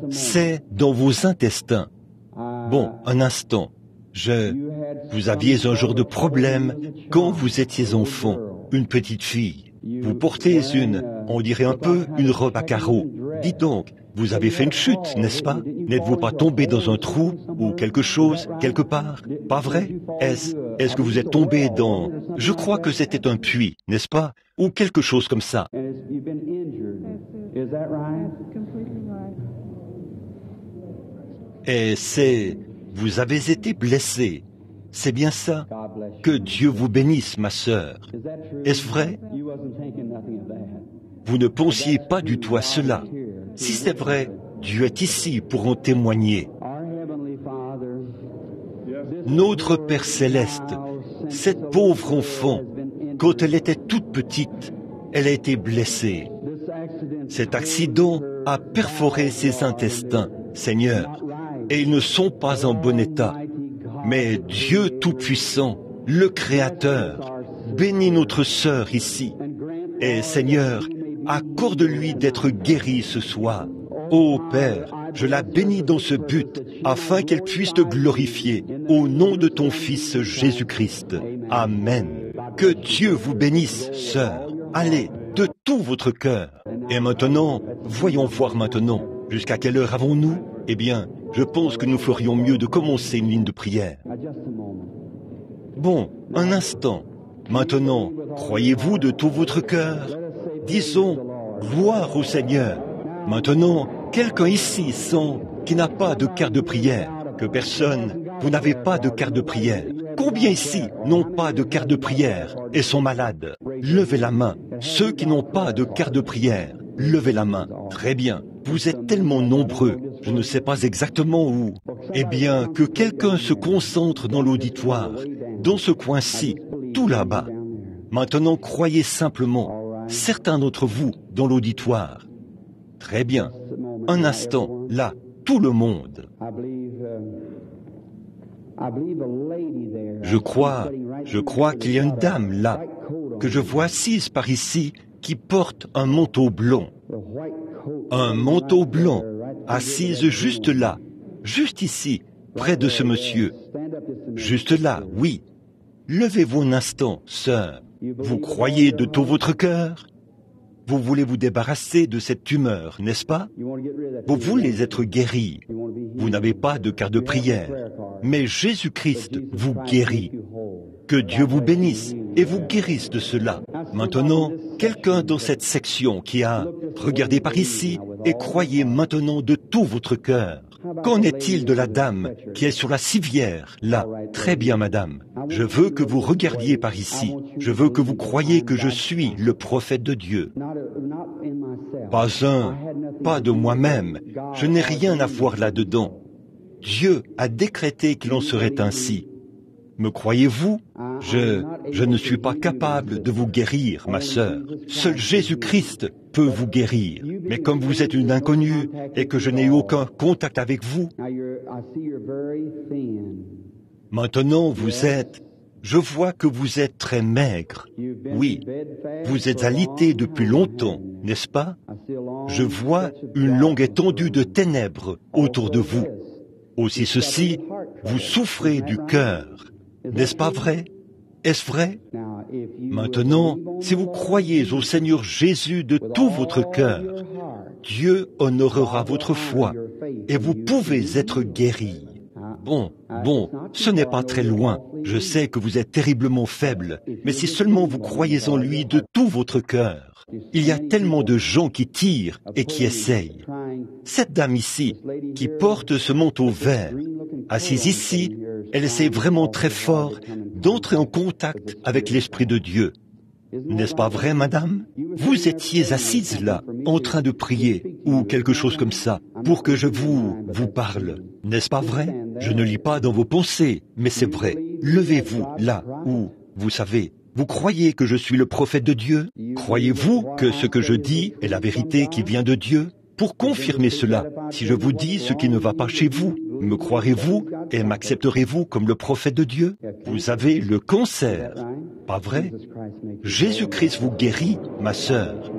C'est dans vos intestins. Bon, un instant. Vous aviez un genre de problème quand vous étiez enfant, une petite fille. Vous portez on dirait un peu, une robe à carreaux. Dites donc, vous avez fait une chute, n'est-ce pas? N'êtes-vous pas tombé dans un trou ou quelque chose, quelque part? Pas vrai? Est-ce que vous êtes tombé dans... Je crois que c'était un puits, n'est-ce pas? Ou quelque chose comme ça. Et vous avez été blessé. C'est bien ça. Que Dieu vous bénisse, ma sœur. Est-ce vrai? Vous ne pensiez pas du tout à cela. Si c'est vrai, Dieu est ici pour en témoigner. Notre Père Céleste, cette pauvre enfant, quand elle était toute petite, elle a été blessée. Cet accident a perforé ses intestins, Seigneur, et ils ne sont pas en bon état. Mais Dieu Tout-Puissant, le Créateur, bénis notre sœur ici. Et Seigneur, accorde-lui d'être guérie ce soir. Ô Père, je la bénis dans ce but, afin qu'elle puisse te glorifier, au nom de ton Fils Jésus-Christ. Amen. Que Dieu vous bénisse, sœur. Allez, de tout votre cœur. Et maintenant, voyons voir maintenant. Jusqu'à quelle heure avons-nous? Eh bien, je pense que nous ferions mieux de commencer une ligne de prière. Bon, un instant. Maintenant, croyez-vous de tout votre cœur? Disons, gloire au Seigneur. Maintenant, quelqu'un ici sent qui n'a pas de carte de prière. Que personne, vous n'avez pas de carte de prière. Combien ici n'ont pas de carte de prière et sont malades? Levez la main. Ceux qui n'ont pas de carte de prière, levez la main. Très bien. Vous êtes tellement nombreux. Je ne sais pas exactement où. Eh bien, que quelqu'un se concentre dans l'auditoire, dans ce coin-ci, tout là-bas. Maintenant, croyez simplement, certains d'entre vous, dans l'auditoire. Très bien. Un instant, là, tout le monde. Je crois qu'il y a une dame là, que je vois assise par ici, qui porte un manteau blanc. Un manteau blanc, assise juste là, juste ici, près de ce monsieur. Juste là, oui. Levez-vous un instant, sœur. Vous croyez de tout votre cœur? Vous voulez vous débarrasser de cette tumeur, n'est-ce pas? Vous voulez être guéri. Vous n'avez pas de carte de prière. Mais Jésus-Christ vous guérit. Que Dieu vous bénisse et vous guérisse de cela. Maintenant, quelqu'un dans cette section qui a regardé par ici et croyez maintenant de tout votre cœur. Qu'en est-il de la dame qui est sur la civière, là? Très bien, madame. Je veux que vous regardiez par ici. Je veux que vous croyiez que je suis le prophète de Dieu. Pas de moi-même. Je n'ai rien à voir là-dedans. Dieu a décrété qu'il en serait ainsi. Me croyez-vous? Je ne suis pas capable de vous guérir, ma sœur. Seul Jésus-Christ peut vous guérir. Mais comme vous êtes une inconnue et que je n'ai eu aucun contact avec vous, maintenant je vois que vous êtes très maigre. Oui, vous êtes alité depuis longtemps, n'est-ce pas? Je vois une longue étendue de ténèbres autour de vous. Aussi ceci, vous souffrez du cœur. N'est-ce pas vrai? Est-ce vrai? Maintenant, si vous croyez au Seigneur Jésus de tout votre cœur, Dieu honorera votre foi et vous pouvez être guéri. Bon, ce n'est pas très loin. Je sais que vous êtes terriblement faible, mais si seulement vous croyez en lui de tout votre cœur. Il y a tellement de gens qui tirent et qui essayent. Cette dame ici, qui porte ce manteau vert, assise ici, elle essaie vraiment très fort d'entrer en contact avec l'Esprit de Dieu. N'est-ce pas vrai, madame? Vous étiez assise là, en train de prier, ou quelque chose comme ça, pour que je vous parle. N'est-ce pas vrai? Je ne lis pas dans vos pensées, mais c'est vrai. Levez-vous là, où, vous savez, vous croyez que je suis le prophète de Dieu? Croyez-vous que ce que je dis est la vérité qui vient de Dieu? Pour confirmer cela, si je vous dis ce qui ne va pas chez vous, me croirez-vous et m'accepterez-vous comme le prophète de Dieu? Vous avez le cancer, pas vrai? Jésus-Christ vous guérit, ma sœur.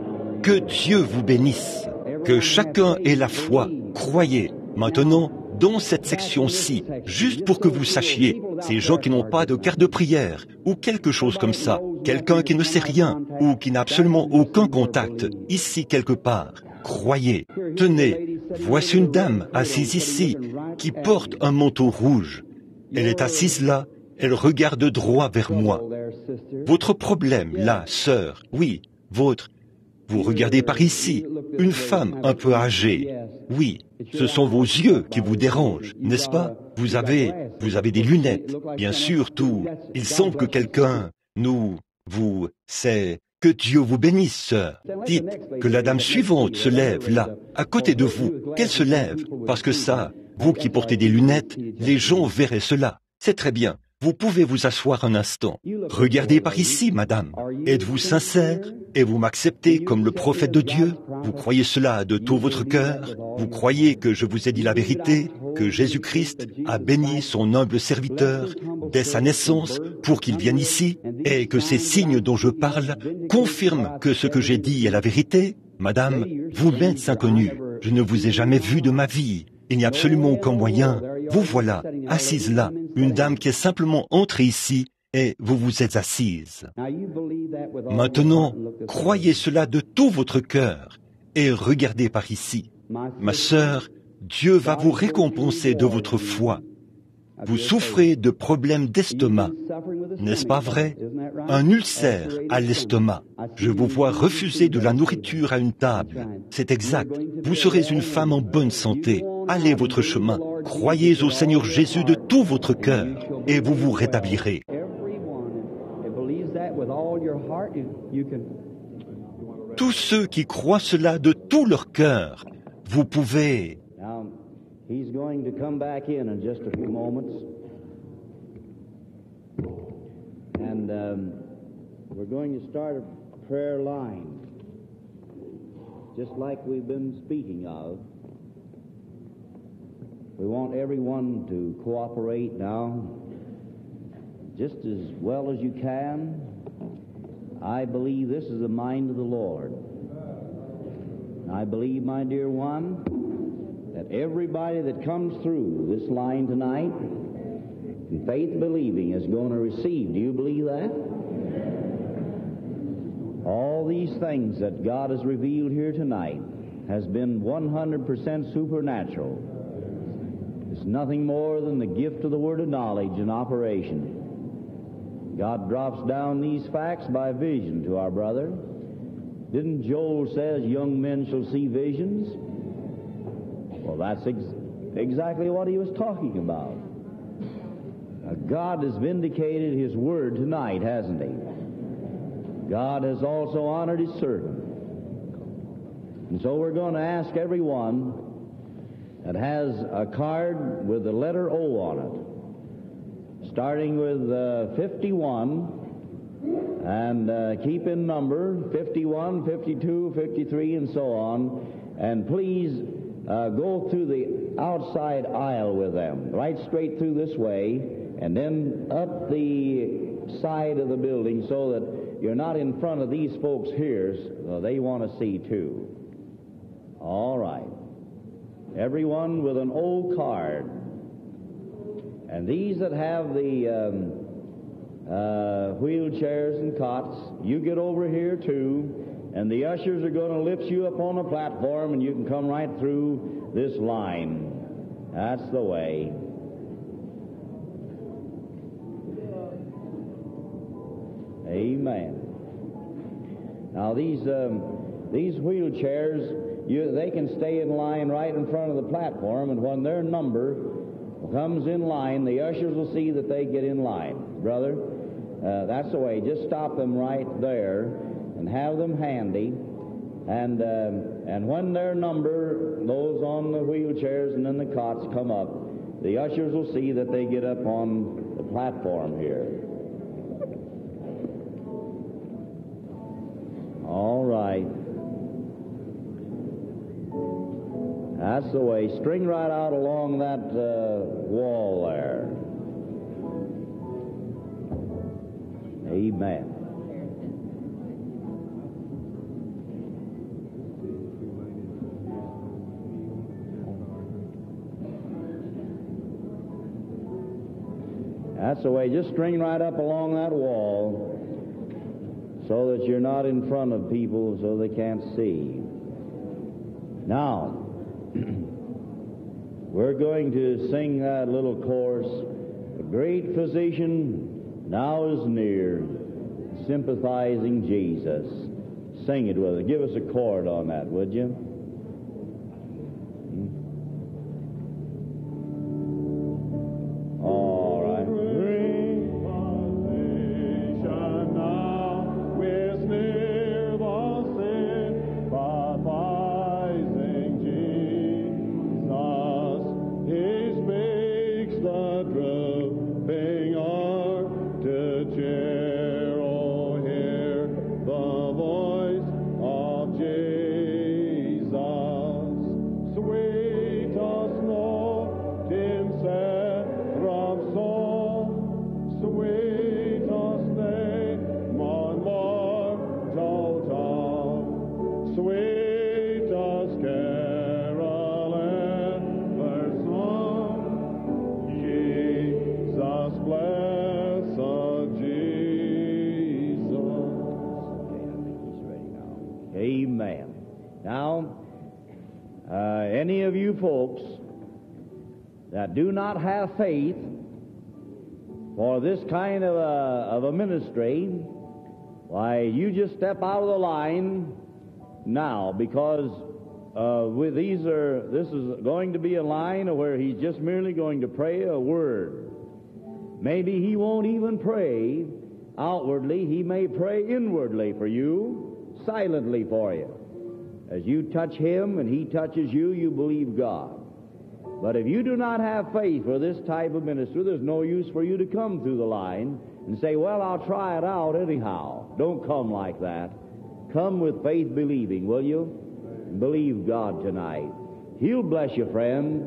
Que Dieu vous bénisse. Que chacun ait la foi. Croyez. Maintenant, dans cette section-ci, juste pour que vous sachiez, ces gens qui n'ont pas de carte de prière, ou quelque chose comme ça, quelqu'un qui ne sait rien, ou qui n'a absolument aucun contact, ici quelque part, croyez. Tenez, voici une dame assise ici, qui porte un manteau rouge. Elle est assise là, elle regarde droit vers moi. Votre problème, là, sœur, oui, vous regardez par ici, une femme un peu âgée. Oui, ce sont vos yeux qui vous dérangent, n'est-ce pas? Vous avez des lunettes, bien sûr, tout. Il semble que quelqu'un c'est que Dieu vous bénisse, sœur. Dites que la dame suivante se lève là, à côté de vous, qu'elle se lève, parce que ça, vous qui portez des lunettes, les gens verraient cela. C'est très bien. Vous pouvez vous asseoir un instant. Regardez par ici, madame. Êtes-vous sincère et vous m'acceptez comme le prophète de Dieu? Vous croyez cela de tout votre cœur? Vous croyez que je vous ai dit la vérité, que Jésus-Christ a béni son humble serviteur dès sa naissance pour qu'il vienne ici et que ces signes dont je parle confirment que ce que j'ai dit est la vérité? Madame, vous m'êtes inconnue. Je ne vous ai jamais vu de ma vie. Il n'y a absolument aucun moyen. Vous voilà, assise là, une dame qui est simplement entrée ici et vous vous êtes assise. Maintenant, croyez cela de tout votre cœur et regardez par ici. Ma sœur, Dieu va vous récompenser de votre foi. Vous souffrez de problèmes d'estomac, n'est-ce pas vrai? Un ulcère à l'estomac. Je vous vois refuser de la nourriture à une table. C'est exact. Vous serez une femme en bonne santé. Allez votre chemin. Croyez au Seigneur Jésus de tout votre cœur et vous vous rétablirez. Tous ceux qui croient cela de tout leur cœur, vous pouvez... He's going to come back in just a few moments. And we're going to start a prayer line, just like we've been speaking of. We want everyone to cooperate now, just as well as you can. I believe this is the mind of the Lord. I believe, my dear one, that everybody that comes through this line tonight, in faith believing, is going to receive. Do you believe that? All these things that God has revealed here tonight has been 100% supernatural. It's nothing more than the gift of the word of knowledge in operation. God drops down these facts by vision to our brother. Didn't Joel says young men shall see visions? Well, that's exactly what he was talking about. God has vindicated His word tonight, hasn't He? God has also honored His servant. And so we're going to ask everyone that has a card with the letter O on it, starting with 51, and keep in number 51, 52, 53, and so on, and please go through the outside aisle with them, right straight through this way, and then up the side of the building so that you're not in front of these folks here. They want to see too. All right. Everyone with an O card. And these that have the wheelchairs and cots, you get over here too, and the ushers are going to lift you up on the platform, and you can come right through this line. That's the way. Amen. Now these wheelchairs, they can stay in line right in front of the platform, and when their number comes in line, the ushers will see that they get in line. Brother, that's the way. Just stop them right there and have them handy. And when their number, those on the wheelchairs and then the cots come up, the ushers will see that they get up on the platform here. All right. That's the way. String right out along that wall there. Amen. That's the way. Just string right up along that wall so that you're not in front of people so they can't see. Now, we're going to sing that little chorus, "The great physician now is near, sympathizing Jesus." Sing it with us. Give us a chord on that, would you? All right. Amen. Now, any of you folks that do not have faith for this kind of a ministry, why, you just step out of the line now, because this is going to be a line where he's just merely going to pray a word. Maybe he won't even pray outwardly. He may pray inwardly for you, silently for you. As you touch him and he touches you, you believe God. But if you do not have faith for this type of ministry, there's no use for you to come through the line and say, well, I'll try it out anyhow. Don't come like that. Come with faith believing, will you? And believe God tonight. He'll bless you, friend.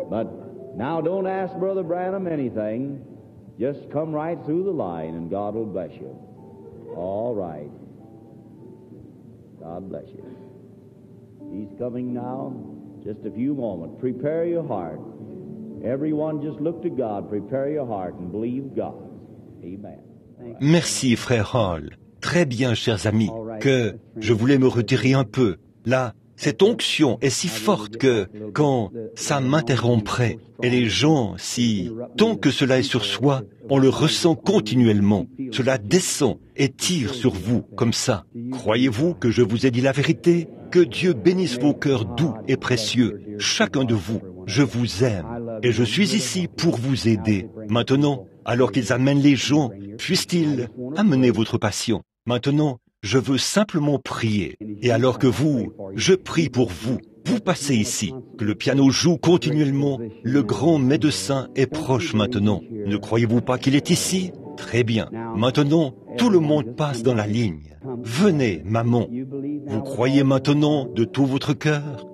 But now don't ask Brother Branham anything. Just come right through the line and God will bless you. All right. God bless you. He's coming now. Just a few moments. Prepare your heart. Everyone just look to God. Prepare your heart and believe God. Amen. Merci, frère Hall. Très bien, chers amis, que je voulais me retirer un peu. Là, cette onction est si forte que, quand ça m'interromprait, et les gens, tant que cela est sur soi, on le ressent continuellement. Cela descend et tire sur vous, comme ça. Croyez-vous que je vous ai dit la vérité ? Que Dieu bénisse vos cœurs doux et précieux, chacun de vous. Je vous aime et je suis ici pour vous aider. Maintenant, alors qu'ils amènent les gens, puissent-ils amener votre passion. Maintenant, je veux simplement prier. Et alors que je prie pour vous. Vous passez ici, que le piano joue continuellement. Le grand médecin est proche maintenant. Ne croyez-vous pas qu'il est ici? Très bien. Maintenant, tout le monde passe dans la ligne. Venez, maman. Vous croyez maintenant de tout votre cœur?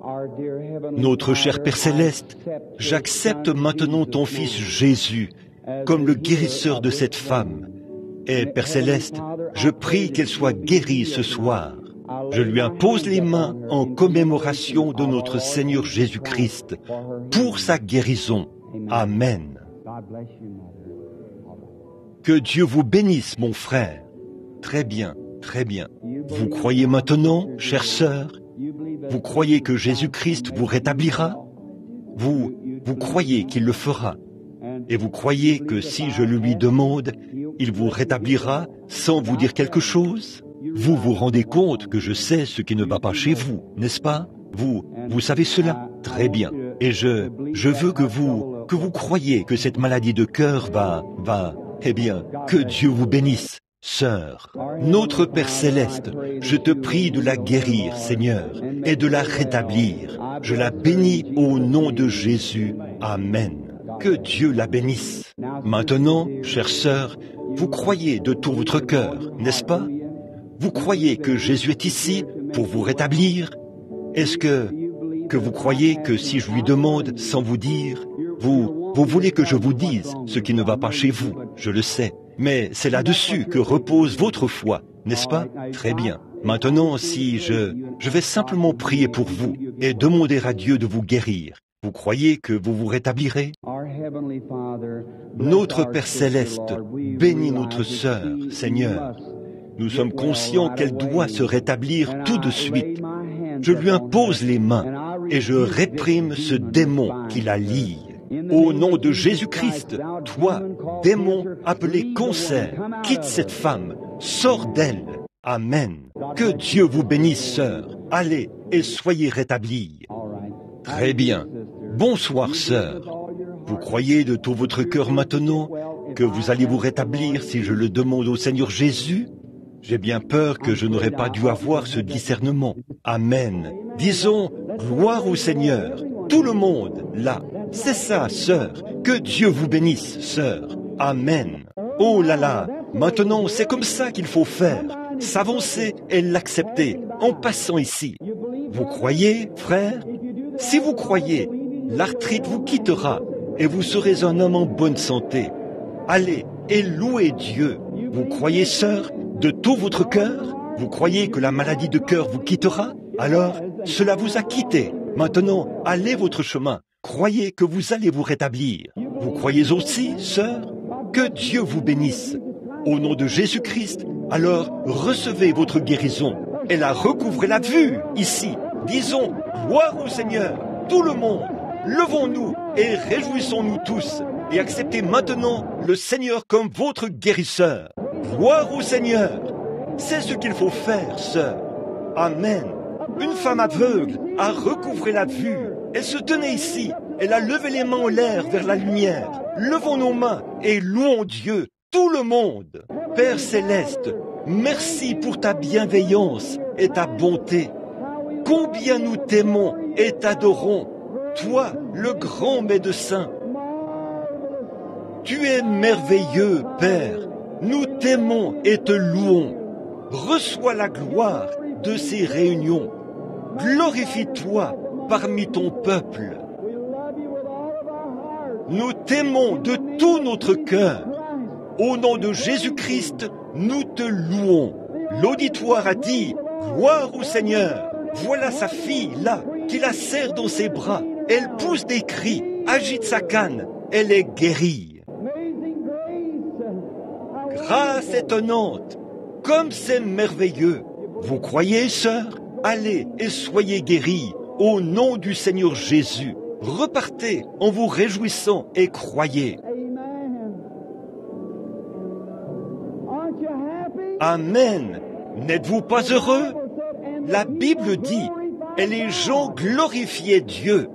Notre cher Père Céleste, j'accepte maintenant ton Fils Jésus comme le guérisseur de cette femme. Et Père Céleste, je prie qu'elle soit guérie ce soir. Je lui impose les mains en commémoration de notre Seigneur Jésus-Christ pour sa guérison. Amen. Que Dieu vous bénisse, mon frère. Très bien, très bien. Vous croyez maintenant, chère sœur? Vous croyez que Jésus-Christ vous rétablira? Vous croyez qu'il le fera? Et vous croyez que si je le lui demande, il vous rétablira sans vous dire quelque chose? Vous vous rendez compte que je sais ce qui ne va pas chez vous, n'est-ce pas? Vous savez cela? Très bien. Et je veux que vous croyez que cette maladie de cœur eh bien, que Dieu vous bénisse, sœur. Notre Père Céleste, je te prie de la guérir, Seigneur, et de la rétablir. Je la bénis au nom de Jésus. Amen. Que Dieu la bénisse. Maintenant, chère sœur, vous croyez de tout votre cœur, n'est-ce pas? Vous croyez que Jésus est ici pour vous rétablir? Est-ce que vous croyez que si je lui demande sans vous dire, vous voulez que je vous dise ce qui ne va pas chez vous? Je le sais, mais c'est là-dessus que repose votre foi, n'est-ce pas? Très bien. Maintenant, si je vais simplement prier pour vous et demander à Dieu de vous guérir. Vous croyez que vous vous rétablirez? Notre Père Céleste, bénis notre sœur, Seigneur. Nous sommes conscients qu'elle doit se rétablir tout de suite. Je lui impose les mains et je réprime ce démon qui la lie. Au nom de Jésus-Christ, toi, démon appelé cancer, quitte cette femme, sors d'elle. Amen. Que Dieu vous bénisse, sœur. Allez et soyez rétablis. Très bien. Bonsoir, sœur. Vous croyez de tout votre cœur maintenant que vous allez vous rétablir si je le demande au Seigneur Jésus? J'ai bien peur que je n'aurais pas dû avoir ce discernement. Amen. Disons, gloire au Seigneur. Tout le monde, là. C'est ça, sœur. Que Dieu vous bénisse, sœur. Amen. Oh là là. Maintenant, c'est comme ça qu'il faut faire. S'avancer et l'accepter en passant ici. Vous croyez, frère? Si vous croyez, l'arthrite vous quittera et vous serez un homme en bonne santé. Allez et louez Dieu. Vous croyez, sœur, de tout votre cœur? Vous croyez que la maladie de cœur vous quittera? Alors, cela vous a quitté. Maintenant, allez votre chemin. Croyez que vous allez vous rétablir. Vous croyez aussi, sœur? Que Dieu vous bénisse. Au nom de Jésus-Christ, alors recevez votre guérison. Elle a recouvré la vue ici. Disons, gloire au Seigneur. Tout le monde, levons-nous et réjouissons-nous tous. Et acceptez maintenant le Seigneur comme votre guérisseur. Gloire au Seigneur. C'est ce qu'il faut faire, sœur. Amen. Une femme aveugle a recouvré la vue. Elle se tenait ici. Elle a levé les mains en l'air vers la lumière. Levons nos mains et louons Dieu, tout le monde. Père Céleste, merci pour ta bienveillance et ta bonté. Combien nous t'aimons et t'adorons, toi, le grand médecin. Tu es merveilleux, Père. Nous t'aimons et te louons. Reçois la gloire de ces réunions. Glorifie-toi parmi ton peuple. Nous t'aimons de tout notre cœur. Au nom de Jésus-Christ, nous te louons. L'auditoire a dit, gloire au Seigneur. Voilà sa fille, là, qui la serre dans ses bras. Elle pousse des cris, agite sa canne. Elle est guérie. Grâce étonnante, comme c'est merveilleux. Vous croyez, sœur? Allez et soyez guéris au nom du Seigneur Jésus. Repartez en vous réjouissant et croyez. Amen. N'êtes-vous pas heureux? La Bible dit, et les gens glorifiaient Dieu.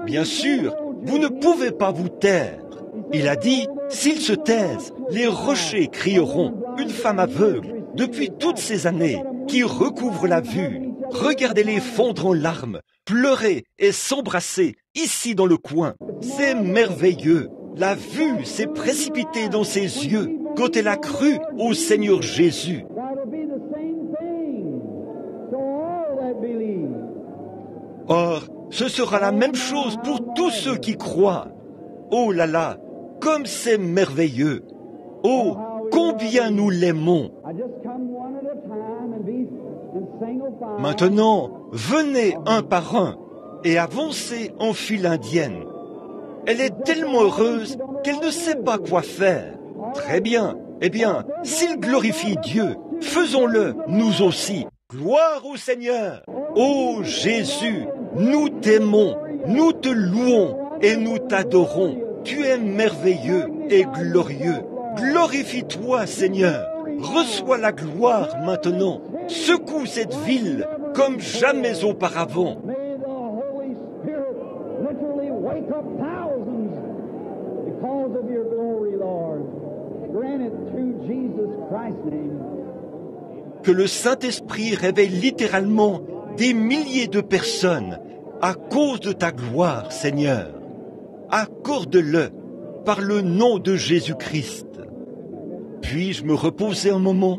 Bien sûr, vous ne pouvez pas vous taire. Il a dit, s'ils se taisent, les rochers crieront. Une femme aveugle, depuis toutes ces années, qui recouvre la vue. Regardez-les fondre en larmes, pleurer et s'embrasser, ici dans le coin. C'est merveilleux. La vue s'est précipitée dans ses yeux quand elle a cru au Seigneur Jésus. Or, ce sera la même chose pour tous ceux qui croient. Oh là là, comme c'est merveilleux. Oh, combien nous l'aimons. Maintenant, venez un par un et avancez en file indienne. Elle est tellement heureuse qu'elle ne sait pas quoi faire. Très bien. Eh bien, s'il glorifie Dieu, faisons-le nous aussi. Gloire au Seigneur. Ô Jésus, nous t'aimons, nous te louons et nous t'adorons. Tu es merveilleux et glorieux. Glorifie-toi, Seigneur. Reçois la gloire maintenant. Secoue cette ville comme jamais auparavant. Que le Saint-Esprit réveille littéralement des milliers de personnes à cause de ta gloire, Seigneur. Accorde-le par le nom de Jésus-Christ. Puis-je me reposer un moment?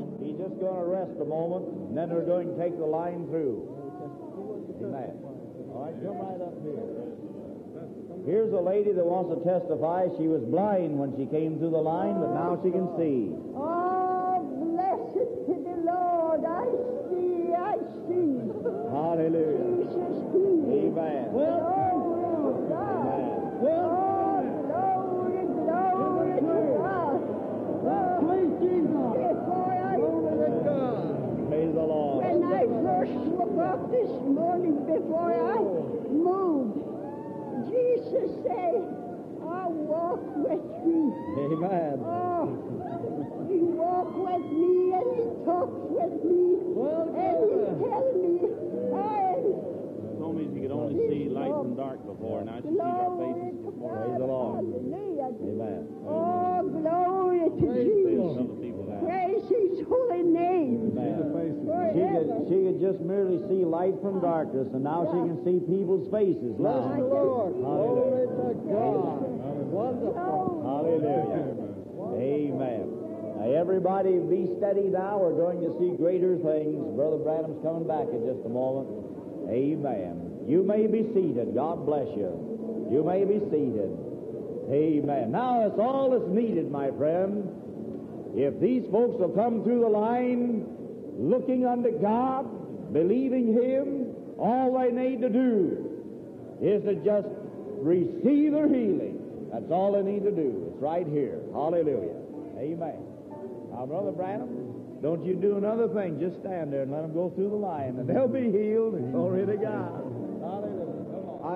Here's a lady that wants to testify. She was blind when she came through the line, but now she can see. Oh, blessed be the Lord. I see. Hallelujah. Jesus, He. Amen. Oh, God. Oh, glory to God. Praise Jesus. Praise the Lord. When I first woke up this morning before I moved, Jesus said, I walk with you. Amen. Oh, He walks with me and He talks with me and He tells me, Told me she could only see light from dark before. Now she sees our faces before. Praise the Lord. Hallelujah. Amen. Oh, glory to Jesus. Other people now. Praise His holy name. Forever. She could just merely see light from darkness, and now she can see people's faces. Bless the Lord. Glory to God. Wonderful. Hallelujah. Amen. Now, everybody be steady now. We're going to see greater things. Brother Branham's coming back in just a moment. Amen. You may be seated. God bless you. You may be seated. Amen. Now, that's all that's needed, my friend. If these folks will come through the line looking unto God, believing Him, all they need to do is to just receive their healing. That's all they need to do. It's right here. Hallelujah. Amen. Now, Brother Branham, don't you do another thing. Just stand there and let them go through the line, and they'll be healed. Glory to God.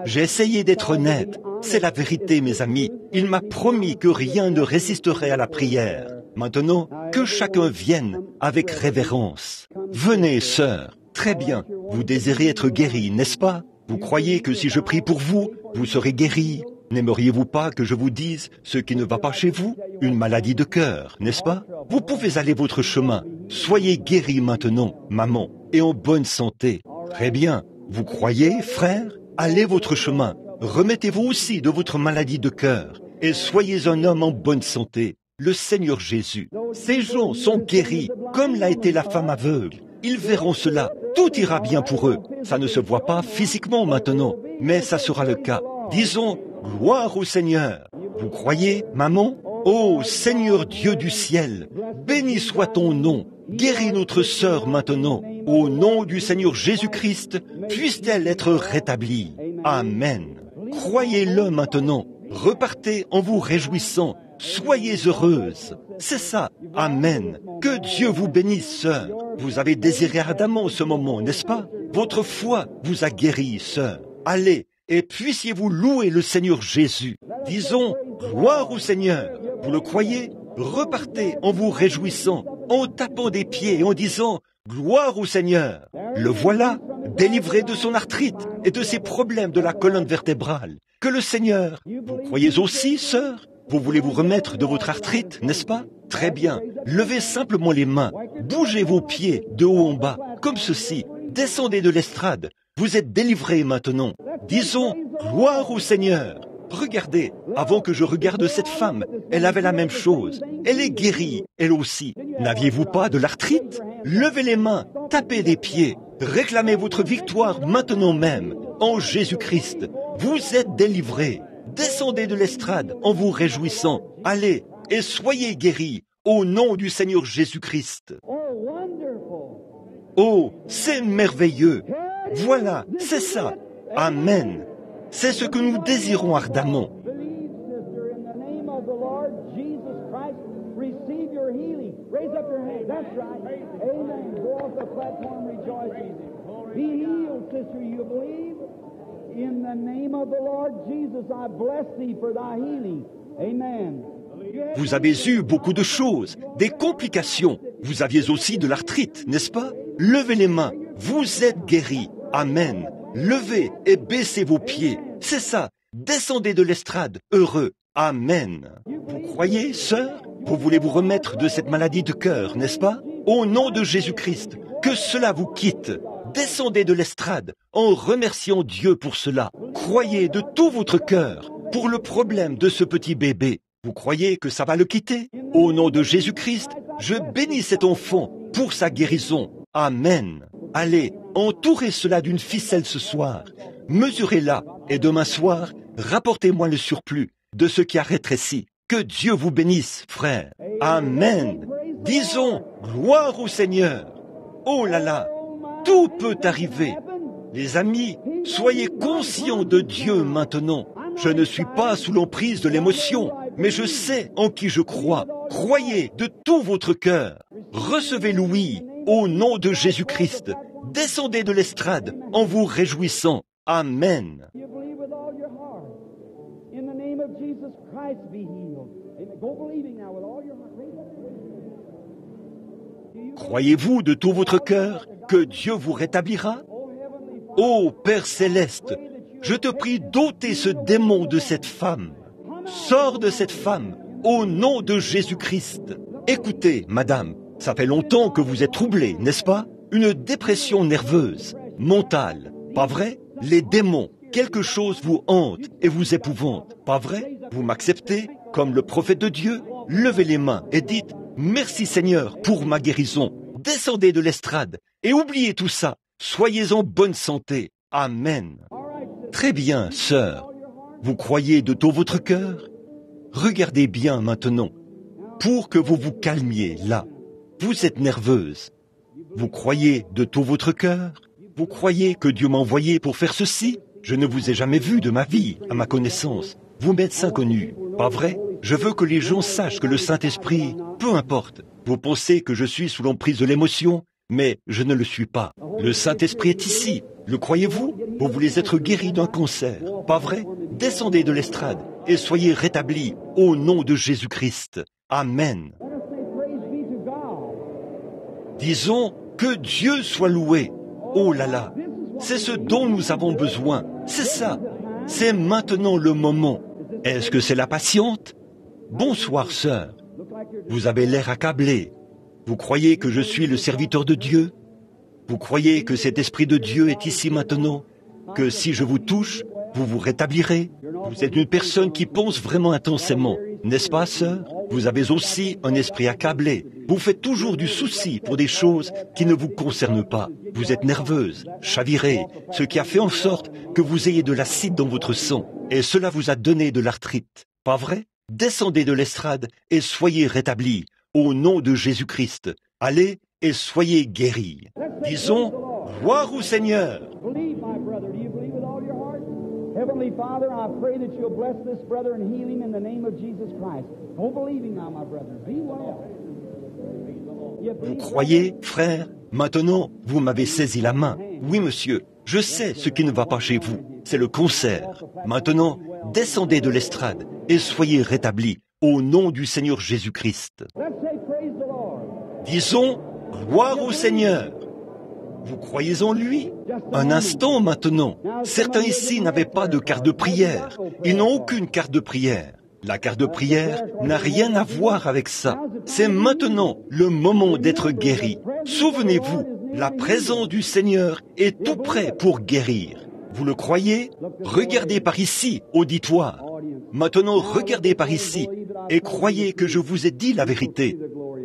J'ai essayé d'être honnête. C'est la vérité, mes amis. Il m'a promis que rien ne résisterait à la prière. Maintenant, que chacun vienne avec révérence. Venez, sœur. Très bien. Vous désirez être guéri, n'est-ce pas? Vous croyez que si je prie pour vous, vous serez guéri? N'aimeriez-vous pas que je vous dise ce qui ne va pas chez vous? Une maladie de cœur, n'est-ce pas? Vous pouvez aller votre chemin. Soyez guéri maintenant, maman, et en bonne santé. Très bien. Vous croyez, frère? Allez votre chemin. Remettez-vous aussi de votre maladie de cœur et soyez un homme en bonne santé. Le Seigneur Jésus. Ces gens sont guéris, comme l'a été la femme aveugle. Ils verront cela. Tout ira bien pour eux. Ça ne se voit pas physiquement maintenant, mais ça sera le cas. Disons, gloire au Seigneur. Vous croyez, maman? Ô Seigneur Dieu du ciel, béni soit ton nom. Guéris notre sœur maintenant. Au nom du Seigneur Jésus-Christ, puisse-t-elle être rétablie. Amen. Croyez-le maintenant. Repartez en vous réjouissant. Soyez heureuse. C'est ça. Amen. Que Dieu vous bénisse, sœur. Vous avez désiré ardemment ce moment, n'est-ce pas? Votre foi vous a guéri, sœur. Allez, et puissiez-vous louer le Seigneur Jésus. Disons, gloire au Seigneur. Vous le croyez? Repartez en vous réjouissant, en tapant des pieds et en disant, gloire au Seigneur. Le voilà, délivré de son arthrite et de ses problèmes de la colonne vertébrale. Que le Seigneur... Vous croyez aussi, sœur? Vous voulez vous remettre de votre arthrite, n'est-ce pas? Très bien. Levez simplement les mains. Bougez vos pieds de haut en bas, comme ceci. Descendez de l'estrade. Vous êtes délivrés maintenant. Disons, gloire au Seigneur. Regardez, avant que je regarde cette femme, elle avait la même chose. Elle est guérie, elle aussi. N'aviez-vous pas de l'arthrite? Levez les mains, tapez des pieds. Réclamez votre victoire maintenant même, en Jésus-Christ. Vous êtes délivrés. Descendez de l'estrade en vous réjouissant. Allez et soyez guéris au nom du Seigneur Jésus-Christ. Oh, c'est merveilleux. Voilà, c'est ça. Amen. C'est ce que nous désirons ardemment. In the name of the Lord Jesus, I bless thee for thy healing. Amen. Vous avez eu beaucoup de choses, des complications. Vous aviez aussi de l'arthrite, n'est-ce pas? Levez les mains. Vous êtes guéris. Amen. Levez et baissez vos pieds. C'est ça. Descendez de l'estrade, heureux. Amen. Vous croyez, sœur? Vous voulez vous remettre de cette maladie de cœur, n'est-ce pas? Au nom de Jésus-Christ, que cela vous quitte. Descendez de l'estrade en remerciant Dieu pour cela. Croyez de tout votre cœur pour le problème de ce petit bébé. Vous croyez que ça va le quitter? Au nom de Jésus-Christ, je bénis cet enfant pour sa guérison. Amen. Allez, entourez cela d'une ficelle ce soir. Mesurez-la et demain soir, rapportez-moi le surplus de ce qui a rétréci. Que Dieu vous bénisse, frère. Amen. Disons gloire au Seigneur. Oh là là. Tout peut arriver. Les amis, soyez conscients de Dieu maintenant. Je ne suis pas sous l'emprise de l'émotion, mais je sais en qui je crois. Croyez de tout votre cœur. Recevez l'ouïe au nom de Jésus-Christ. Descendez de l'estrade en vous réjouissant. Amen. Croyez-vous de tout votre cœur que Dieu vous rétablira? Ô Père Céleste, je te prie d'ôter ce démon de cette femme. Sors de cette femme au nom de Jésus-Christ. Écoutez, madame, ça fait longtemps que vous êtes troublée, n'est-ce pas? Une dépression nerveuse, mentale, pas vrai? Les démons, quelque chose vous hante et vous épouvante, pas vrai? Vous m'acceptez comme le prophète de Dieu? Levez les mains et dites « Merci Seigneur pour ma guérison ». Descendez de l'estrade et oubliez tout ça. Soyez en bonne santé. Amen. Très bien, sœur. Vous croyez de tout votre cœur? Regardez bien maintenant, pour que vous vous calmiez là. Vous êtes nerveuse. Vous croyez de tout votre cœur? Vous croyez que Dieu m'a envoyé pour faire ceci? Je ne vous ai jamais vu de ma vie, à ma connaissance. Vous médecin connu, pas vrai? Je veux que les gens sachent que le Saint-Esprit, peu importe. Vous pensez que je suis sous l'emprise de l'émotion, mais je ne le suis pas. Le Saint-Esprit est ici. Le croyez-vous? Vous voulez être guéri d'un cancer, pas vrai? Descendez de l'estrade et soyez rétablis au nom de Jésus-Christ. Amen. Disons que Dieu soit loué. Oh là là, c'est ce dont nous avons besoin. C'est ça. C'est maintenant le moment. Est-ce que c'est la patiente? Bonsoir, sœur. Vous avez l'air accablé. Vous croyez que je suis le serviteur de Dieu? Vous croyez que cet Esprit de Dieu est ici maintenant? Que si je vous touche, vous vous rétablirez? Vous êtes une personne qui pense vraiment intensément, n'est-ce pas, sœur? Vous avez aussi un esprit accablé. Vous faites toujours du souci pour des choses qui ne vous concernent pas. Vous êtes nerveuse, chavirée, ce qui a fait en sorte que vous ayez de l'acide dans votre sang. Et cela vous a donné de l'arthrite. Pas vrai? Descendez de l'estrade et soyez rétablis au nom de Jésus-Christ. Allez et soyez guéris. Disons, gloire au Seigneur. Heavenly Father, I pray that you'll bless this brother and heal him in the name of Jesus Christ. Oh, believing now, my brother. Be well. Vous croyez, frère? Maintenant, vous m'avez saisi la main. Oui, monsieur, je sais ce qui ne va pas chez vous. C'est le cancer. Maintenant, descendez de l'estrade et soyez rétablis au nom du Seigneur Jésus-Christ. Disons, gloire au Seigneur. Vous croyez en lui? Un instant maintenant. Certains ici n'avaient pas de carte de prière. Ils n'ont aucune carte de prière. La carte de prière n'a rien à voir avec ça. C'est maintenant le moment d'être guéri. Souvenez-vous, la présence du Seigneur est tout prêt pour guérir. Vous le croyez? Regardez par ici, auditoire. Maintenant, regardez par ici et croyez que je vous ai dit la vérité.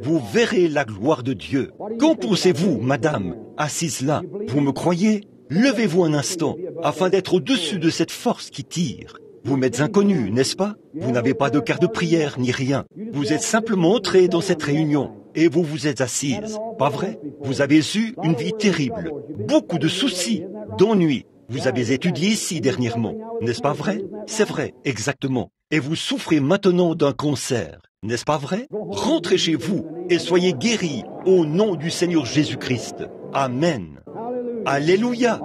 Vous verrez la gloire de Dieu. Qu'en pensez-vous, madame, assise là? Vous me croyez? Levez-vous un instant afin d'être au-dessus de cette force qui tire. Vous m'êtes inconnu, n'est-ce pas? Vous n'avez pas de carte de prière ni rien. Vous êtes simplement entré dans cette réunion et vous vous êtes assise. Pas vrai? Vous avez eu une vie terrible, beaucoup de soucis, d'ennuis. Vous avez étudié ici dernièrement, n'est-ce pas vrai? C'est vrai, exactement. Et vous souffrez maintenant d'un cancer, n'est-ce pas vrai? Rentrez chez vous et soyez guéris au nom du Seigneur Jésus-Christ. Amen. Alléluia.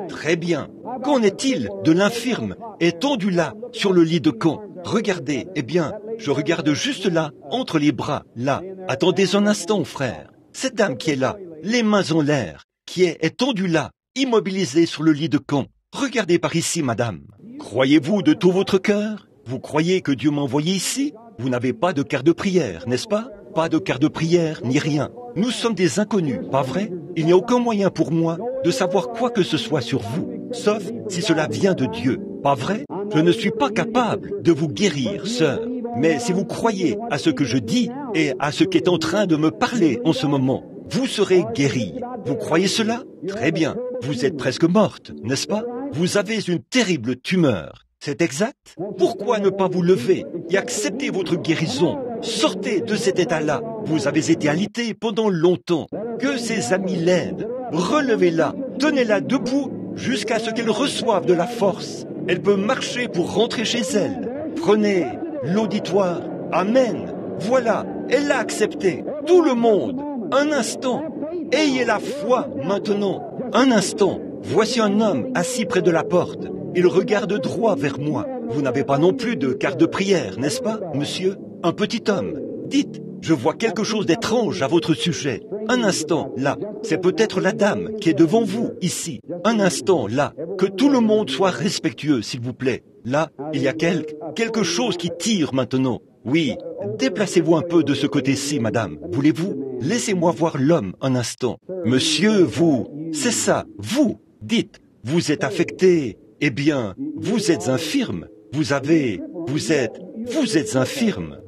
Très bien. Qu'en est-il de l'infirme étendu là, sur le lit de camp? Regardez, eh bien, je regarde juste là, entre les bras, là. Attendez un instant, frère. Cette dame qui est là, les mains en l'air, qui est étendue là, immobilisée sur le lit de camp. Regardez par ici, madame. Croyez-vous de tout votre cœur? Vous croyez que Dieu m'a envoyé ici? Vous n'avez pas de carte de prière, n'est-ce pas? Pas de carte de prière, ni rien. Nous sommes des inconnus, pas vrai? Il n'y a aucun moyen pour moi de savoir quoi que ce soit sur vous, sauf si cela vient de Dieu, pas vrai? Je ne suis pas capable de vous guérir, sœur. Mais si vous croyez à ce que je dis et à ce qui est en train de me parler en ce moment, vous serez guéris. Vous croyez cela? Très bien. Vous êtes presque morte, n'est-ce pas? Vous avez une terrible tumeur. C'est exact? Pourquoi ne pas vous lever et accepter votre guérison? Sortez de cet état-là. Vous avez été alité pendant longtemps. Que ses amis l'aident. Relevez-la. Tenez-la debout jusqu'à ce qu'elle reçoive de la force. Elle peut marcher pour rentrer chez elle. Prenez l'auditoire. Amen. Voilà, elle l'a accepté. Tout le monde. Un instant. Ayez la foi maintenant. Un instant. Voici un homme assis près de la porte. Il regarde droit vers moi. Vous n'avez pas non plus de carte de prière, n'est-ce pas, monsieur? Un petit homme. Dites, je vois quelque chose d'étrange à votre sujet. Un instant, là. C'est peut-être la dame qui est devant vous, ici. Un instant, là. Que tout le monde soit respectueux, s'il vous plaît. Là, il y a quelque chose qui tire maintenant. Oui, déplacez-vous un peu de ce côté-ci, madame. Voulez-vous? Laissez-moi voir l'homme un instant. Monsieur, vous, c'est ça, vous. Dites, vous êtes affecté. Eh bien, vous êtes infirme. Vous êtes infirme.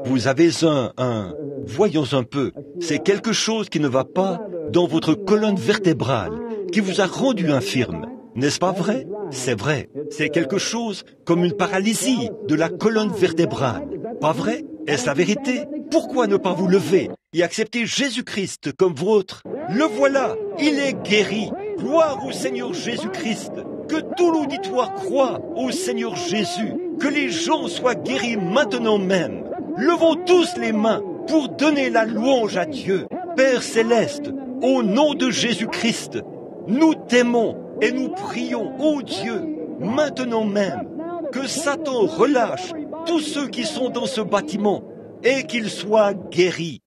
Vous avez voyons un peu, c'est quelque chose qui ne va pas dans votre colonne vertébrale, qui vous a rendu infirme. N'est-ce pas vrai? C'est vrai. C'est quelque chose comme une paralysie de la colonne vertébrale. Pas vrai? Est-ce la vérité? Pourquoi ne pas vous lever et accepter Jésus-Christ comme vôtre? Le voilà, il est guéri. Gloire au Seigneur Jésus-Christ. Que tout l'auditoire croie au Seigneur Jésus. Que les gens soient guéris maintenant même. Levons tous les mains pour donner la louange à Dieu. Père Céleste, au nom de Jésus-Christ, nous t'aimons et nous prions, ô Dieu, maintenant même, que Satan relâche tous ceux qui sont dans ce bâtiment et qu'ils soient guéris.